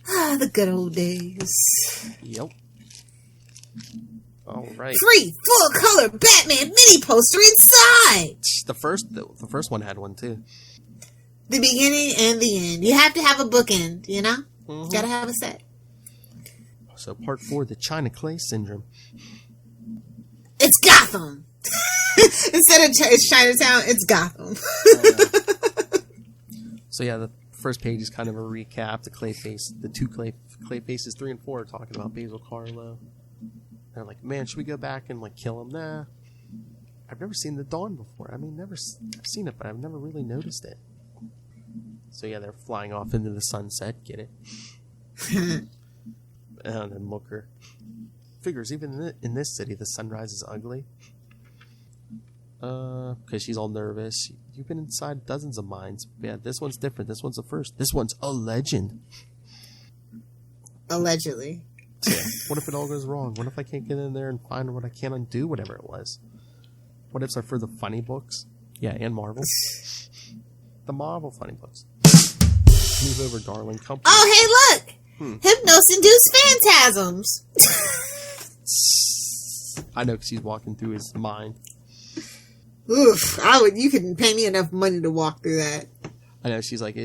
[SPEAKER 4] The good old days.
[SPEAKER 1] Yep. All right.
[SPEAKER 4] Free, full-color Batman mini poster inside!
[SPEAKER 1] The first one had one, too.
[SPEAKER 4] The beginning and the end. You have to have a bookend, you know?
[SPEAKER 1] Mm-hmm.
[SPEAKER 4] Gotta have a set.
[SPEAKER 1] So, part 4, the China Clay Syndrome.
[SPEAKER 4] It's Gotham! Instead of it's Chinatown, it's Gotham.
[SPEAKER 1] So, yeah, the first page is kind of a recap. The two Clayfaces 3 and 4 are talking about Basil Karlo. They're like, man, should we go back and, like, kill him? Nah. I've never seen the Dawn before. I mean, I've seen it, but I've never really noticed it. So, yeah, they're flying off into the sunset. Get it? And then Looker figures, even in this city, the sunrise is ugly. Because she's all nervous. You've been inside dozens of mines. Yeah, this one's different. This one's the first. This one's a legend.
[SPEAKER 4] Allegedly.
[SPEAKER 1] Yeah. What if it all goes wrong? What if I can't get in there and find what I can't undo, whatever it was? What ifs are for the funny books? Yeah, and Marvel. The Marvel funny books. Move over, darling. Company.
[SPEAKER 4] Oh, hey, look! Hypnos-induced phantasms.
[SPEAKER 1] I know, because he's walking through his mind.
[SPEAKER 4] Oof! You couldn't pay me enough money to walk through that.
[SPEAKER 1] I know, she's like,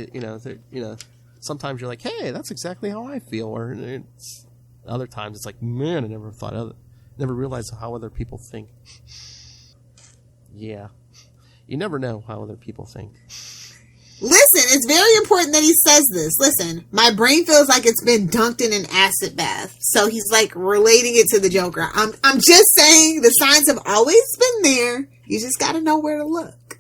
[SPEAKER 1] sometimes you're like, hey, that's exactly how I feel. Or other times it's like, man, I never realized how other people think. Yeah. You never know how other people think.
[SPEAKER 4] Listen, it's very important that he says this. Listen, my brain feels like it's been dunked in an acid bath. So he's like relating it to the Joker. I'm just saying the signs have always been there. You just gotta know where to look.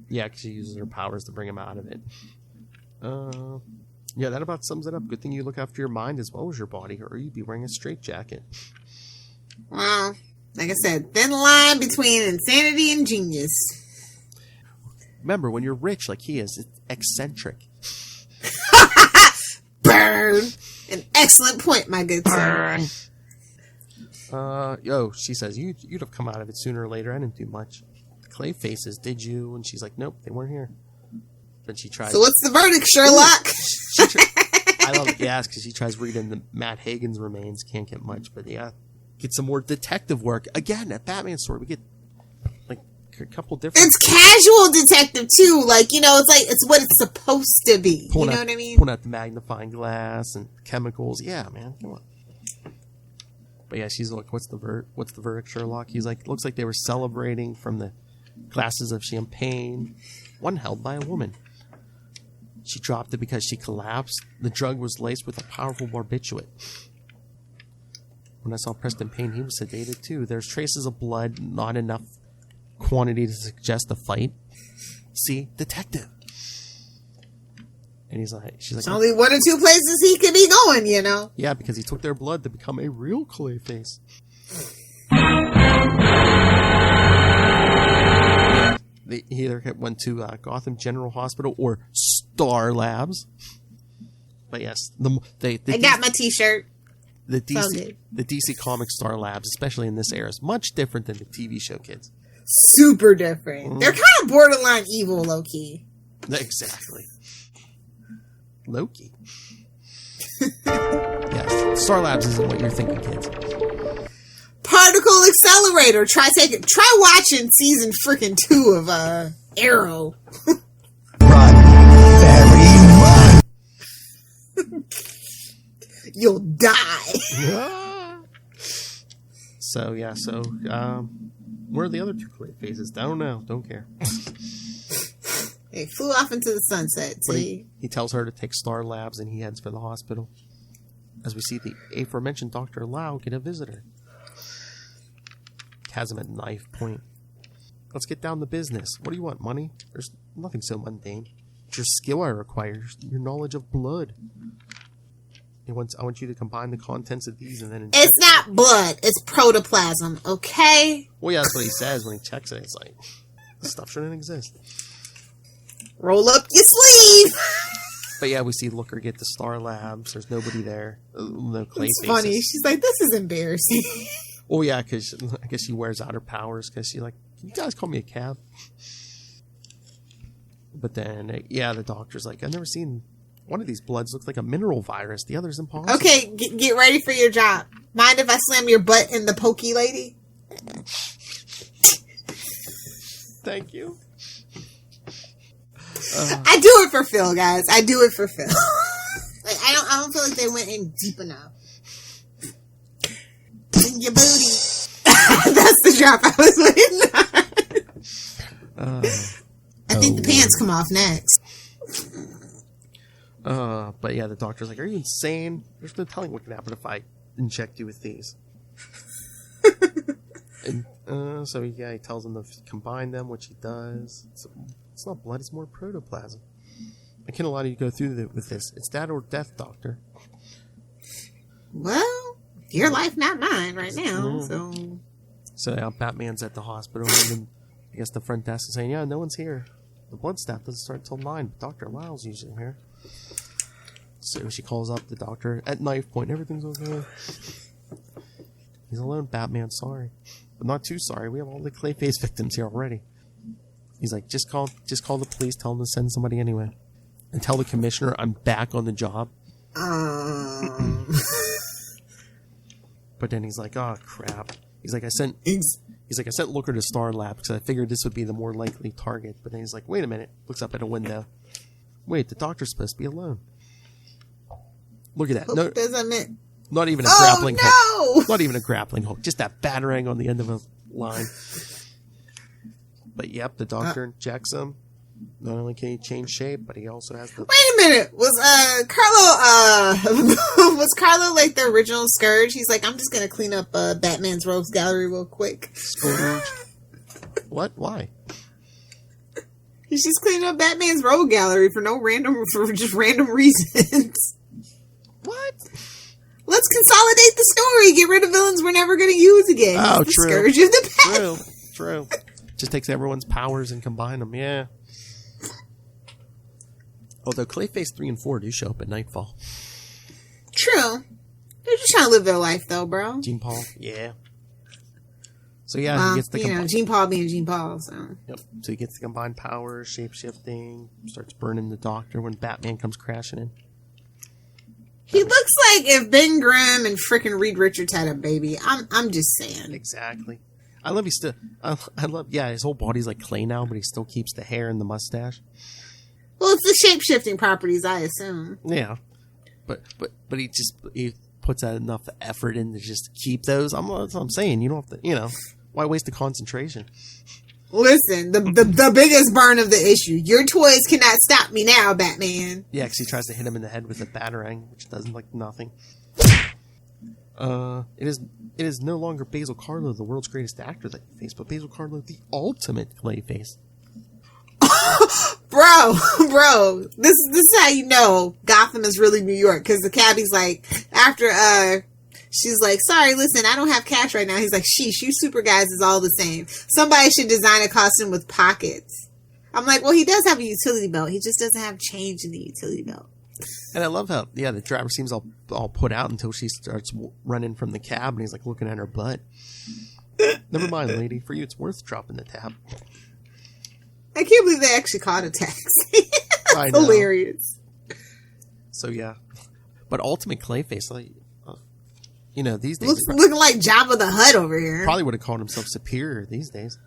[SPEAKER 1] Yeah, because she uses her powers to bring him out of it. Yeah, that about sums it up. Good thing you look after your mind as well as your body, or you'd be wearing a straitjacket.
[SPEAKER 4] Well, Like I said, thin line between insanity and genius.
[SPEAKER 1] Remember, when you're rich like he is, it's eccentric.
[SPEAKER 4] Burn! An excellent point, my good sir.
[SPEAKER 1] She says, you'd have come out of it sooner or later. I didn't do much. Clayfaces, did you? And she's like, nope, they weren't here. Then she tries.
[SPEAKER 4] So what's the verdict, Sherlock?
[SPEAKER 1] I love it. Yeah, because she tries reading the Matt Hagen's remains. Can't get much, but yeah, get some more detective work. Again, at Batman story, we get like a couple different.
[SPEAKER 4] It's casual detective too. Like, you know, it's what it's supposed to be. You know what I mean?
[SPEAKER 1] Pulling out the magnifying glass and chemicals. Yeah, man, come on. But yeah, she's like, what's the verdict, Sherlock? He's like, looks like they were celebrating from the glasses of champagne, one held by a woman. She dropped it because she collapsed. The drug was laced with a powerful barbiturate. When I saw Preston Payne, he was sedated too. There's traces of blood, not enough quantity to suggest a fight. See, detective. And she's like,
[SPEAKER 4] it's only one or two places he could be going, you know?
[SPEAKER 1] Yeah, because he took their blood to become a real Clayface. They either went to Gotham General Hospital or Star Labs. But yes, I
[SPEAKER 4] got my T-shirt.
[SPEAKER 1] The DC Comics Star Labs, especially in this era, is much different than the TV show kids.
[SPEAKER 4] Super different. They're kind of borderline evil, low-key.
[SPEAKER 1] Exactly. Loki. Yes, Star Labs isn't what you're thinking, kids.
[SPEAKER 4] Particle accelerator. Try watching season freaking 2 of Arrow.
[SPEAKER 7] Run, Barry, run.
[SPEAKER 4] You'll die.
[SPEAKER 1] So where are the other two Clayfaces? I don't know. Don't care.
[SPEAKER 4] They flew off into the sunset. See?
[SPEAKER 1] He tells her to take Star Labs and he heads for the hospital. As we see the aforementioned Dr. Lau get a visitor. Has him at knife point. Let's get down to business. What do you want, money? There's nothing so mundane. It's your skill I require, your knowledge of blood. I want you to combine the contents of these and then...
[SPEAKER 4] It's not blood, it's protoplasm, okay?
[SPEAKER 1] Well, yeah, that's what he says when he checks it. It's like, this stuff shouldn't exist.
[SPEAKER 4] Roll up your sleeve!
[SPEAKER 1] But yeah, we see Looker get to Star Labs. There's nobody there. No Clayfaces.
[SPEAKER 4] It's funny. She's like, this is embarrassing.
[SPEAKER 1] Oh, yeah, because I guess she wears out her powers because she's like, can you guys call me a cab? But then, yeah, the doctor's like, I've never seen one of these bloods looks like a mineral virus. The other's impossible.
[SPEAKER 4] Okay, get ready for your job. Mind if I slam your butt in the pokey lady?
[SPEAKER 1] Thank you.
[SPEAKER 4] I do it for Phil, guys. I do it for Phil. Like, I don't feel like they went in deep enough. In your booty. That's the drop I was waiting on. I think the pants come off next.
[SPEAKER 1] But yeah, the doctor's like, are you insane? There's no telling what can happen if I inject you with these. And so yeah, he tells him to combine them, which he does. It's not blood, it's more protoplasm. I can't allow you to go through with this. It's that or death, doctor.
[SPEAKER 4] Well, your life, not mine, right now. So
[SPEAKER 1] yeah, Batman's at the hospital, and then I guess the front desk is saying, yeah, no one's here. The blood staff doesn't start until 9, but Dr. Lyle's usually here. So she calls up the doctor at knife point. Everything's okay. He's alone, Batman. Sorry. But not too sorry. We have all the Clayface victims here already. He's like, just call the police. Tell them to send somebody anyway. And tell the commissioner I'm back on the job. But then he's like, oh, crap. He's like, I sent Looker to Star Lab because I figured this would be the more likely target. But then he's like, wait a minute. Looks up at a window. Wait, the doctor's supposed to be alone. Look at that. No, not even a grappling hook. Not even a grappling hook. Just that batarang on the end of a line. But yep, the doctor injects him. Not only can he change shape, but he also has the...
[SPEAKER 4] Wait a minute. Was Carlo like the original Scourge? He's like, I'm just going to clean up Batman's rogues gallery real quick.
[SPEAKER 1] Scourge? What? Why?
[SPEAKER 4] He's just cleaning up Batman's rogue gallery for just random reasons.
[SPEAKER 1] What?
[SPEAKER 4] Look, Let's consolidate the story. Get rid of villains we're never going to use again.
[SPEAKER 1] Oh,
[SPEAKER 4] the
[SPEAKER 1] true.
[SPEAKER 4] Scourge of the past.
[SPEAKER 1] True. Just takes everyone's powers and combine them, yeah. Although Clayface 3 and 4 do show up at Nightfall.
[SPEAKER 4] True. They're just trying to live their life, though, bro.
[SPEAKER 1] Gene Paul, yeah. So yeah, he gets the
[SPEAKER 4] Gene Paul being Gene Paul, so.
[SPEAKER 1] Yep. So he gets the combined powers, shape-shifting, starts burning the Doctor when Batman comes crashing in.
[SPEAKER 4] He looks like if Ben Grimm and frickin' Reed Richards had a baby. I'm just saying.
[SPEAKER 1] Exactly. I love his whole body's like clay now, but he still keeps the hair and the mustache.
[SPEAKER 4] Well, it's the shape-shifting properties, I assume.
[SPEAKER 1] Yeah. But he puts out enough effort in to just keep those. That's what I'm saying. You don't have to, why waste the concentration?
[SPEAKER 4] Listen, the biggest burn of the issue. Your toys cannot stop me now, Batman.
[SPEAKER 1] Yeah, because he tries to hit him in the head with a batarang, which does like nothing. It is no longer Basil Karlo, the world's greatest actor that you face, but Basil Karlo, the ultimate Clayface.
[SPEAKER 4] Bro, this is how you know Gotham is really New York, because the cabbie's like, after she's like, sorry, listen, I don't have cash right now. He's like, sheesh, you super guys is all the same. Somebody should design a costume with pockets. I'm like, well, he does have a utility belt. He just doesn't have change in the utility belt.
[SPEAKER 1] And I love how, the driver seems all put out until she starts running from the cab, and he's like looking at her butt. Never mind, lady. For you, it's worth dropping the tab.
[SPEAKER 4] I can't believe they actually caught a taxi.
[SPEAKER 1] I know.
[SPEAKER 4] Hilarious.
[SPEAKER 1] So yeah, but ultimate Clayface, like, these days
[SPEAKER 4] Looking like Jabba the Hutt over here.
[SPEAKER 1] probably would have called himself superior these days.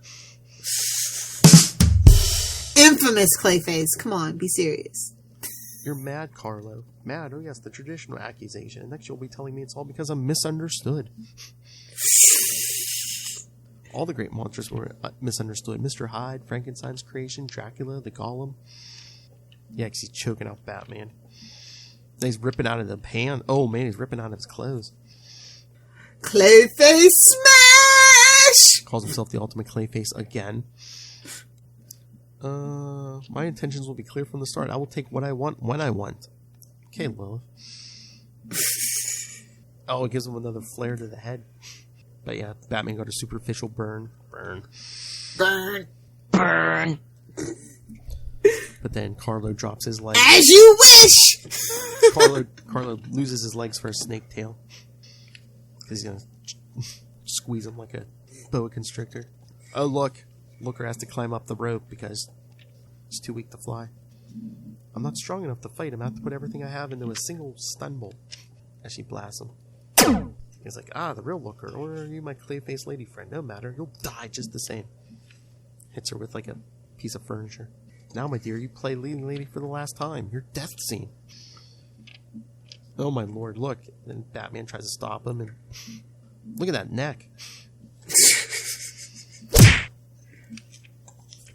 [SPEAKER 4] Infamous Clayface. Come on, be serious.
[SPEAKER 1] You're mad, Carlo. Mad? Oh yes, the traditional accusation. Next you'll be telling me it's all because I'm misunderstood. All the great monsters were misunderstood. Mr. Hyde, Frankenstein's creation, Dracula, the Golem. Yeah, because he's choking out Batman. Then he's ripping out of the pan. Oh man, he's ripping out of his clothes.
[SPEAKER 4] Clayface smash!
[SPEAKER 1] Calls himself the ultimate Clayface again. My intentions will be clear from the start. I will take what I want when I want. Okay, Lilith. Oh, it gives him another flare to the head. But yeah, Batman got a superficial burn. But then Carlo drops his leg.
[SPEAKER 4] As you wish!
[SPEAKER 1] Carlo loses his legs for a snake tail. Because he's going to squeeze him like a boa constrictor. Oh, look. Looker has to climb up the rope because he's too weak to fly. I'm not strong enough to fight him. I have to put everything I have into a single stun bolt. As she blasts him. He's like, the real Looker. Or are you my Clayface lady friend? No matter. You'll die just the same. Hits her with like a piece of furniture. Now, my dear, you play leading lady for the last time. Your death scene. Oh, my lord, look. Then Batman tries to stop him, and look at that neck.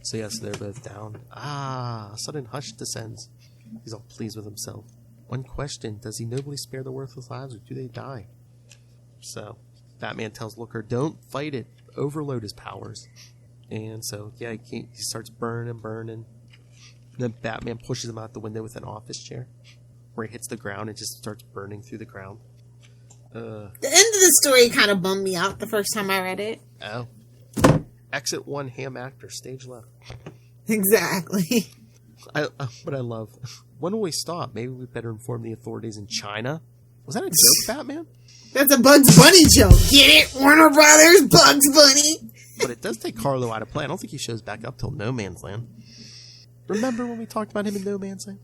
[SPEAKER 1] So, yes, they're both down. A sudden hush descends. He's all pleased with himself. One question, does he nobly spare the worthless lives, or do they die? So, Batman tells Looker, don't fight it. Overload his powers. And so, yeah, he starts burning. Then Batman pushes him out the window with an office chair, where he hits the ground and just starts burning through the ground.
[SPEAKER 4] The end of the story kind of bummed me out the first time I read it.
[SPEAKER 1] Oh. Exit 1, ham actor, stage left.
[SPEAKER 4] Exactly.
[SPEAKER 1] But I love, when will we stop? Maybe we better inform the authorities in China? Was that a joke, Batman?
[SPEAKER 4] That's a Bugs Bunny joke. Get it? Warner Brothers, Bugs Bunny.
[SPEAKER 1] But it does take Carlo out of play. I don't think he shows back up till No Man's Land. Remember when we talked about him in No Man's Land?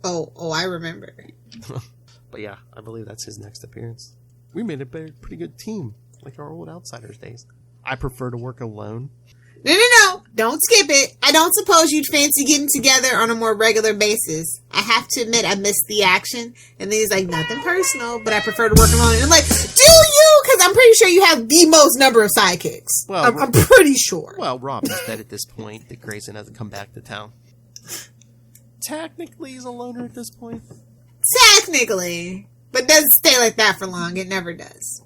[SPEAKER 4] Oh, I remember.
[SPEAKER 1] But yeah, I believe that's his next appearance. We made a pretty good team, like our old Outsiders days. I prefer to work alone.
[SPEAKER 4] No. Don't skip it. I don't suppose you'd fancy getting together on a more regular basis. I have to admit, I missed the action. And then he's like, nothing personal, but I prefer to work alone. And I'm like, do you? Because I'm pretty sure you have the most number of sidekicks.
[SPEAKER 1] Well,
[SPEAKER 4] I'm pretty sure.
[SPEAKER 1] Well, Robin's dead at this point. Dick Grayson hasn't come back to town. Technically, he's a loner at this point.
[SPEAKER 4] Technically. But it doesn't stay like that for long. It never does.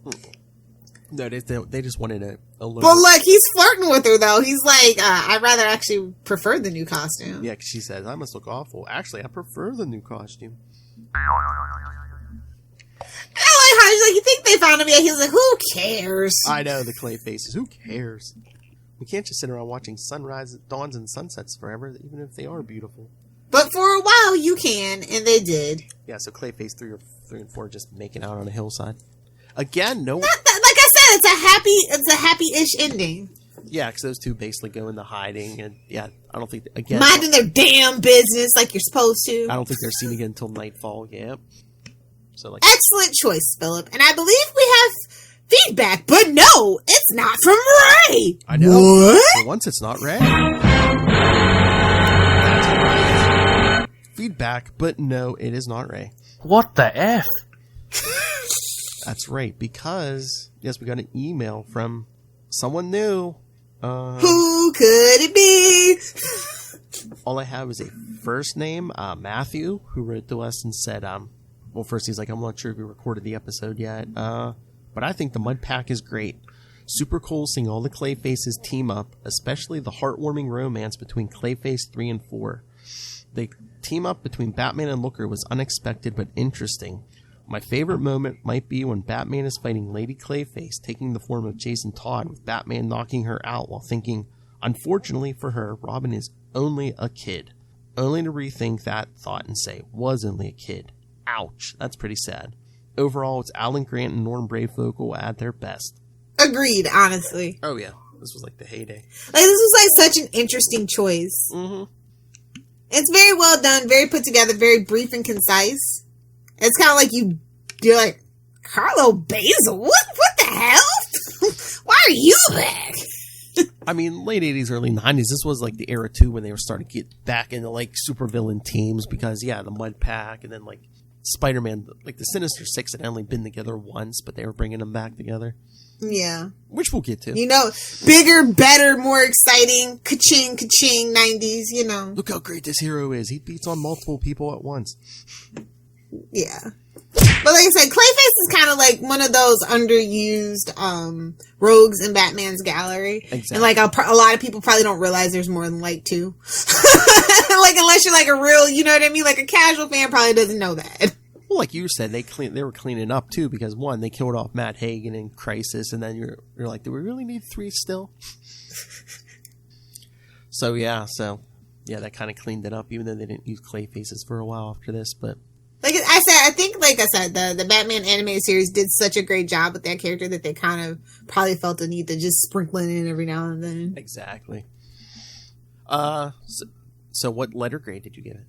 [SPEAKER 1] No, they just wanted a loner.
[SPEAKER 4] But like, he's flirting with her, though. He's like, I'd rather actually prefer the new costume.
[SPEAKER 1] Yeah, because she says, I must look awful. Actually, I prefer the new costume.
[SPEAKER 4] I like how he's like, you think they found him yet? He was like, who cares?
[SPEAKER 1] I know, the Clayfaces. Who cares? We can't just sit around watching sunrise, dawns, and sunsets forever, even if they are beautiful.
[SPEAKER 4] But for a while, you can, and they did.
[SPEAKER 1] Yeah, so Clayface 3 and 4 just making out on a hillside. Again, no.
[SPEAKER 4] Like I said, it's a happy-ish ending.
[SPEAKER 1] Yeah, because those two basically go into hiding, and yeah, I don't think again
[SPEAKER 4] minding their damn business like you're supposed to.
[SPEAKER 1] I don't think they're seen again until nightfall. Yep. So like,
[SPEAKER 4] excellent choice, Philip. And I believe we have feedback, but no, it's not from Ray.
[SPEAKER 1] I know.
[SPEAKER 4] What?
[SPEAKER 1] For once, it's not Ray. That's right. Feedback, but no, it is not Ray.
[SPEAKER 8] What the F?
[SPEAKER 1] That's right, because yes, we got an email from someone new.
[SPEAKER 4] Who could it be?
[SPEAKER 1] All I have is a first name, Matthew, who wrote to us and said, well, first he's like, I'm not sure if we recorded the episode yet, but I think the Mud Pack is great. Super cool seeing all the Clayfaces team up, especially the heartwarming romance between Clayface 3 and 4. The team up between Batman and Looker was unexpected but interesting. My favorite moment might be when Batman is fighting Lady Clayface, taking the form of Jason Todd, with Batman knocking her out while thinking, unfortunately for her, Robin is only a kid. Only to rethink that thought and say, was only a kid. Ouch, that's pretty sad. Overall, it's Alan Grant and Norm Brayfogle at their best.
[SPEAKER 4] Agreed, honestly.
[SPEAKER 1] Oh yeah, this was like the heyday.
[SPEAKER 4] Like, this was like such an interesting choice.
[SPEAKER 1] Mm-hmm.
[SPEAKER 4] It's very well done, very put together, very brief and concise. It's kind of like you're like, Carlo Basil? What the hell? Why are you back?
[SPEAKER 1] I mean, late 80s, early 90s, this was like the era too when they were starting to get back into like supervillain teams because, yeah, the Mud Pack and then like Spider-Man, like the Sinister Six had only been together once, but they were bringing them back together.
[SPEAKER 4] Yeah.
[SPEAKER 1] Which we'll get to.
[SPEAKER 4] You know, bigger, better, more exciting, ka-ching, ka-ching, 90s, you know.
[SPEAKER 1] Look how great this hero is. He beats on multiple people at once.
[SPEAKER 4] Yeah. But like I said, Clayface is kind of like one of those underused rogues in Batman's gallery.
[SPEAKER 1] Exactly.
[SPEAKER 4] And like a lot of people probably don't realize there's more than like two. Like unless you're like a real, you know what I mean? Like a casual fan probably doesn't know that.
[SPEAKER 1] Well, like you said, they were cleaning up too because one, they killed off Matt Hagen in Crisis, and then you're like, do we really need three still? So yeah, that kind of cleaned it up, even though they didn't use Clayfaces for a while after this, but.
[SPEAKER 4] Like I think the Batman animated series did such a great job with that character that they kind of probably felt the need to just sprinkle it in every now and then.
[SPEAKER 1] Exactly. So what letter grade did you give it?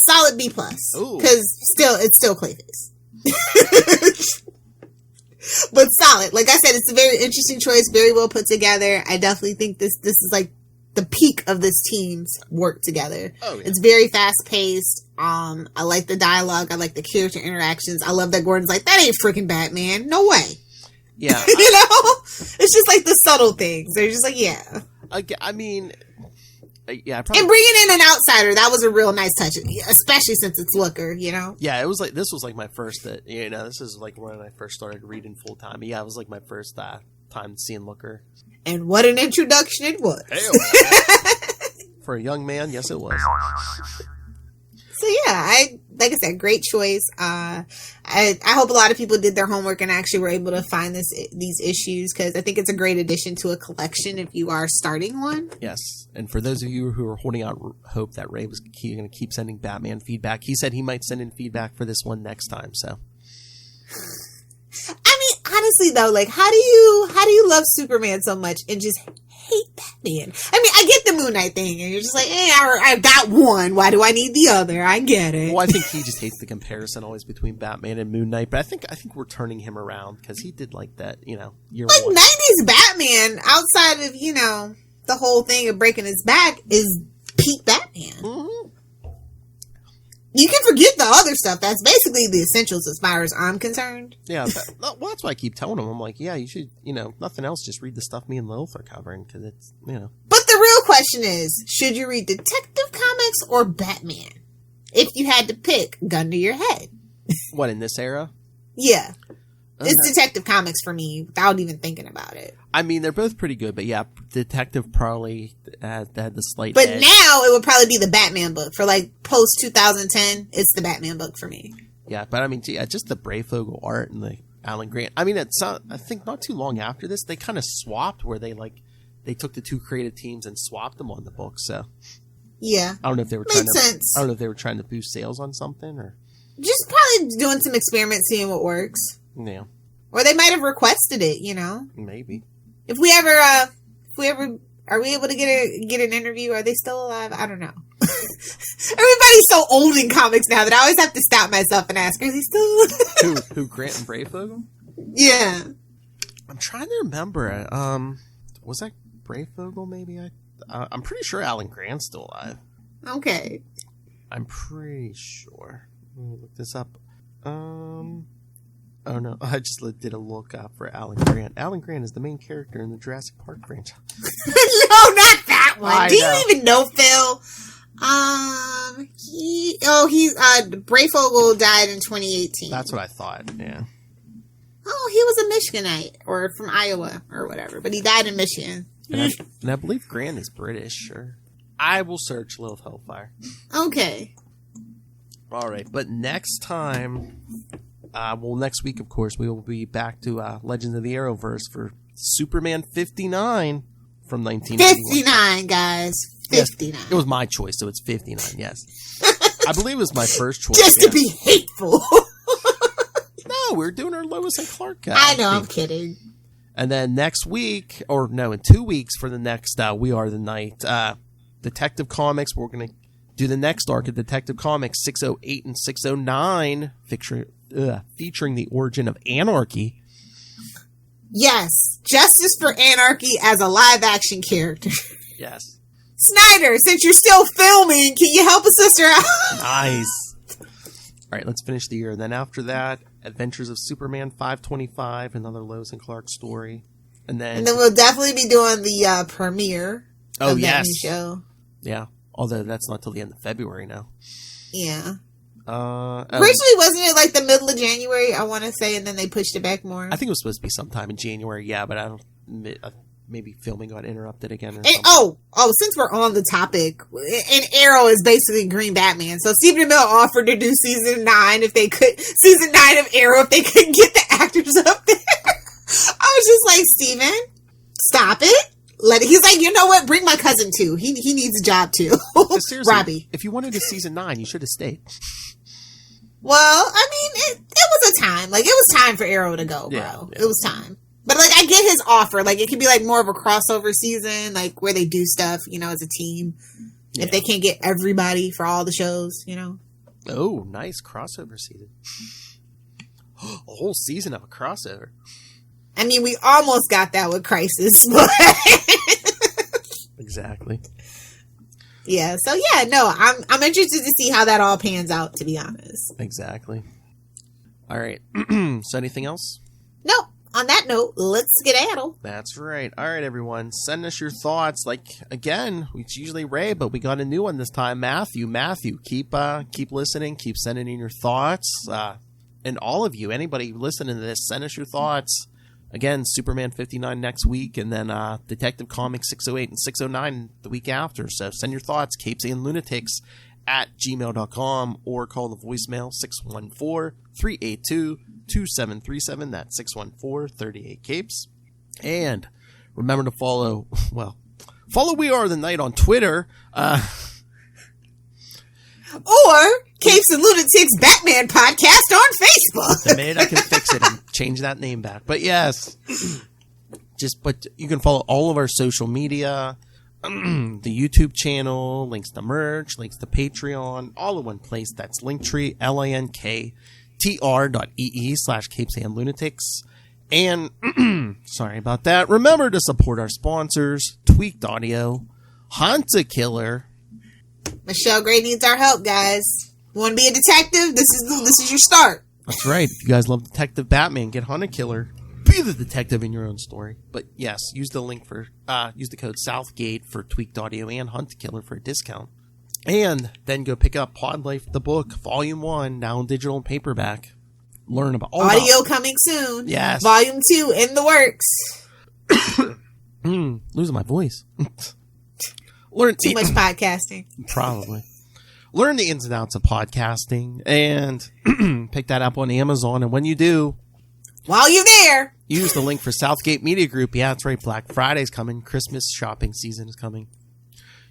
[SPEAKER 4] Solid B+. Because it's still Clayface. But solid. Like I said, it's a very interesting choice, very well put together. I definitely think this is like the peak of this team's work together. Oh, yeah. It's very fast paced. I like the dialogue. I like the character interactions. I love that Gordon's like, that ain't freaking Batman. No way.
[SPEAKER 1] Yeah.
[SPEAKER 4] You know? It's just like the subtle things. They're just like, yeah.
[SPEAKER 1] I mean, yeah.
[SPEAKER 4] And bringing in an outsider, that was a real nice touch, especially since it's Looker, you know?
[SPEAKER 1] Yeah, it was like, this was like my first, this is like when I first started reading full time. Yeah, it was like my first time seeing Looker.
[SPEAKER 4] And what an introduction it was.
[SPEAKER 1] For a young man, yes, it was.
[SPEAKER 4] So yeah, like I said, great choice. I hope a lot of people did their homework and actually were able to find these issues, because I think it's a great addition to a collection if you are starting one.
[SPEAKER 1] Yes, and for those of you who are holding out hope that Ray was going to keep sending Batman feedback, he said he might send in feedback for this one next time. So, I
[SPEAKER 4] mean, honestly though, like how do you love Superman so much and just hate Batman? I mean, I get the Moon Knight thing, and you're just like, I got one. Why do I need the other? I get it.
[SPEAKER 1] Well, I think he just hates the comparison always between Batman and Moon Knight, but I think we're turning him around because he did like that, year
[SPEAKER 4] like
[SPEAKER 1] one.
[SPEAKER 4] 90s Batman, outside of the whole thing of breaking his back, is peak Batman.
[SPEAKER 1] Mm-hmm.
[SPEAKER 4] You can forget the other stuff. That's basically the essentials as far as I'm concerned.
[SPEAKER 1] Yeah, well, that's why I keep telling him. I'm like, yeah, you should, nothing else, just read the stuff me and Lilith are covering, because it's,
[SPEAKER 4] But the real question is, should you read Detective Comics or Batman? If you had to pick, gun to your head.
[SPEAKER 1] What, in this era?
[SPEAKER 4] Yeah. It's Detective Comics for me, without even thinking about it.
[SPEAKER 1] I mean, they're both pretty good, but yeah, Detective probably had the slight edge.
[SPEAKER 4] Now, it would probably be the Batman book. For, post-2010, it's the Batman book for me.
[SPEAKER 1] Yeah, but I mean, yeah, just the Brayfogle art and the Alan Grant. I mean, I think not too long after this, they kind of swapped where they took the two creative teams and swapped them on the book. So
[SPEAKER 4] yeah,
[SPEAKER 1] I don't know if they were
[SPEAKER 4] sense.
[SPEAKER 1] I don't know if they were trying to boost sales on something or
[SPEAKER 4] just probably doing some experiments, seeing what works.
[SPEAKER 1] Yeah,
[SPEAKER 4] or they might have requested it.
[SPEAKER 1] Maybe
[SPEAKER 4] if we ever are we able to get an interview? Are they still alive? I don't know. Everybody's so old in comics now that I always have to stop myself and ask, "Is he still?"
[SPEAKER 1] Who Grant and Brayfogle?
[SPEAKER 4] Yeah,
[SPEAKER 1] I'm trying to remember. Was that Brayfogle? Maybe I'm pretty sure Alan Grant's still alive.
[SPEAKER 4] Okay,
[SPEAKER 1] I'm pretty sure. Let me look this up. Oh no, I just did a look up for Alan Grant. Alan Grant is the main character in the Jurassic Park franchise.
[SPEAKER 4] No, not that one. Do you even know Phil? Brayfogle died in 2018.
[SPEAKER 1] That's what I thought. Yeah.
[SPEAKER 4] Oh, he was a Michiganite or from Iowa or whatever, but he died in Michigan.
[SPEAKER 1] And I believe Grant is British. Sure. I will search Lilith Hellfire.
[SPEAKER 4] Okay.
[SPEAKER 1] All right, but next time. Next week, of course, we will be back to Legends of the Arrowverse for Superman 59 from 1991.
[SPEAKER 4] 59, guys. 59.
[SPEAKER 1] Yes, it was my choice, so it's 59, yes. I believe it was my first choice.
[SPEAKER 4] Just to be hateful.
[SPEAKER 1] No, we're doing our Lois and Clark.
[SPEAKER 4] I know, I'm kidding.
[SPEAKER 1] And then next week, in 2 weeks for the next We Are the Night Detective Comics, we're going to do the next arc of Detective Comics 608 and 609, featuring the origin of Anarchy.
[SPEAKER 4] Yes, Justice for Anarchy as a live-action character.
[SPEAKER 1] Yes.
[SPEAKER 4] Snyder, since you're still filming, can you help a sister out?
[SPEAKER 1] Nice. All right, let's finish the year. And then after that, Adventures of Superman 525, another Lois and Clark story. And then
[SPEAKER 4] we'll definitely be doing the premiere of that new show.
[SPEAKER 1] Yeah, although that's not till the end of February now.
[SPEAKER 4] Yeah. Originally, wasn't it like the middle of January, I want to say, and then they pushed it back more?
[SPEAKER 1] I think it was supposed to be sometime in January, yeah, but I don't... Maybe filming got interrupted again. Or
[SPEAKER 4] something. Since we're on the topic, and Arrow is basically Green Batman, so Stephen Amell offered to do season 9 if they could, season 9 of Arrow if they couldn't get the actors up there. I was just like, Stephen, stop it. He's like, you know what? Bring my cousin too. He needs a job too.
[SPEAKER 1] Seriously,
[SPEAKER 4] Robbie.
[SPEAKER 1] If you wanted a season 9, you should have stayed.
[SPEAKER 4] Well, I mean, it was a time. It was time for Arrow to go, bro. Yeah. It was time. But, I get his offer. It could be, more of a crossover season, where they do stuff, as a team. Yeah. If they can't get everybody for all the shows,
[SPEAKER 1] Oh, nice crossover season. A whole season of a crossover.
[SPEAKER 4] I mean, we almost got that with Crisis. But
[SPEAKER 1] exactly.
[SPEAKER 4] Yeah, so yeah, no, I'm interested to see how that all pans out, to be honest.
[SPEAKER 1] Exactly. All right. So anything else?
[SPEAKER 4] Nope. On that note, let's skedaddle.
[SPEAKER 1] That's right. All right, everyone. Send us your thoughts. Again, it's usually Ray, but we got a new one this time. Matthew, keep listening. Keep sending in your thoughts. And all of you, anybody listening to this, send us your thoughts. Again, Superman 59 next week, and then Detective Comics 608 and 609 the week after. So send your thoughts, capesandlunatics@gmail.com, or call the voicemail 614-382-2737. That's 614-38-CAPES. And remember to follow We Are the Night on Twitter.
[SPEAKER 4] Or Capes and Lunatics Batman podcast on Facebook.
[SPEAKER 1] The minute I can fix it and change that name back. But yes, but you can follow all of our social media, the YouTube channel, links to merch, links to Patreon, all in one place. That's Linktree, linktr.ee/capesandlunatics. And sorry about that. Remember to support our sponsors, Tweaked Audio, Hunter Killer.
[SPEAKER 4] Michelle Gray needs our help, guys. You want to be a detective? This is your start.
[SPEAKER 1] That's right. If you guys love Detective Batman, get Hunter Killer. Be the detective in your own story. But yes, use the code Southgate for Tweaked Audio and Hunter Killer for a discount. And then go pick up Pod Life the book, Volume 1, now in digital and paperback. Learn about
[SPEAKER 4] audio coming soon.
[SPEAKER 1] Yes.
[SPEAKER 4] Volume 2 in the works.
[SPEAKER 1] Losing my voice.
[SPEAKER 4] Too much podcasting.
[SPEAKER 1] Probably. learn the ins and outs of podcasting, and pick that up on Amazon. And when you do,
[SPEAKER 4] while you're there,
[SPEAKER 1] use the link for Southgate Media Group. Yeah, that's right. Black Friday's coming. Christmas shopping season is coming.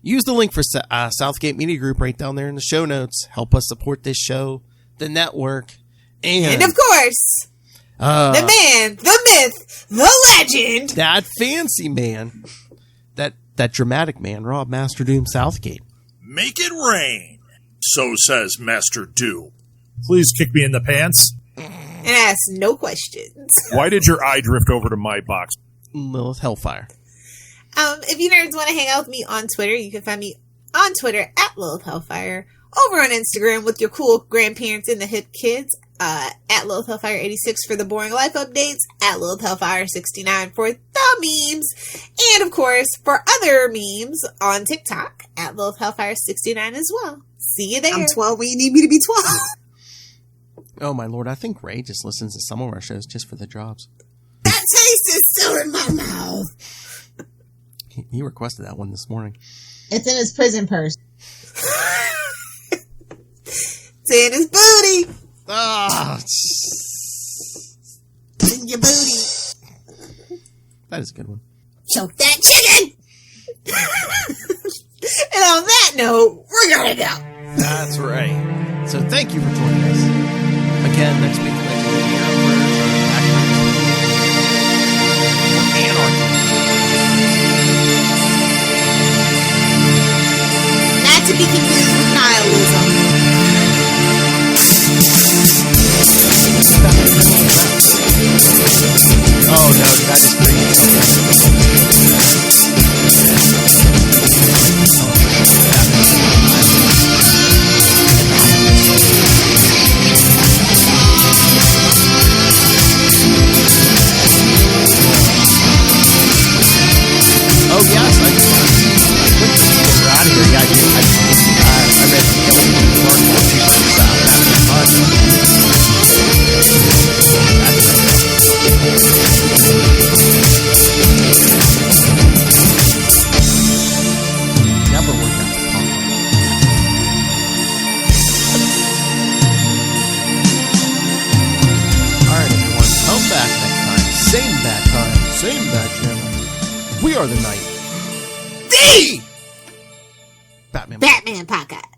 [SPEAKER 1] Use the link for Southgate Media Group right down there in the show notes. Help us support this show, the network, and
[SPEAKER 4] of course, the man, the myth, the legend,
[SPEAKER 1] that fancy man, that dramatic man, Rob Master Doom Southgate.
[SPEAKER 8] Make it rain, so says Master Doom.
[SPEAKER 9] Please kick me in the pants.
[SPEAKER 4] And ask no questions.
[SPEAKER 9] Why did your eye drift over to my box?
[SPEAKER 1] Lilith Hellfire.
[SPEAKER 4] If you nerds want to hang out with me on Twitter, you can find me on Twitter at Lilith Hellfire. Over on Instagram with your cool grandparents and the hip kids, at Lilith Hellfire 86 for the boring life updates, at Lilith Hellfire 69 for the memes, and of course for other memes on TikTok at Lilith Hellfire 69 as well. See you there.
[SPEAKER 3] I'm 12 when you need me to be 12.
[SPEAKER 1] Oh my lord, I think Ray just listens to some of our shows just for the jobs.
[SPEAKER 3] That taste is still in my mouth.
[SPEAKER 1] He requested that one this morning.
[SPEAKER 3] It's in his prison purse.
[SPEAKER 4] It's in his booty.
[SPEAKER 1] Ah,
[SPEAKER 3] It's in your booty.
[SPEAKER 1] that is a good one.
[SPEAKER 3] Choke that chicken.
[SPEAKER 4] And on that note, we're gonna go.
[SPEAKER 1] That's right. So thank you for joining us. Again, next week, let's do the Arrow version of Anarchy.
[SPEAKER 4] Not to be confused with nihilism.
[SPEAKER 1] Oh no, that is Oh yes, I just quick before we're out of here. Yeah, I read the article about never worked out the pump. Alright everyone, come back next time. Same bad time, same bad channel. We are the night.
[SPEAKER 4] The
[SPEAKER 1] Batman
[SPEAKER 4] Batman Podcast.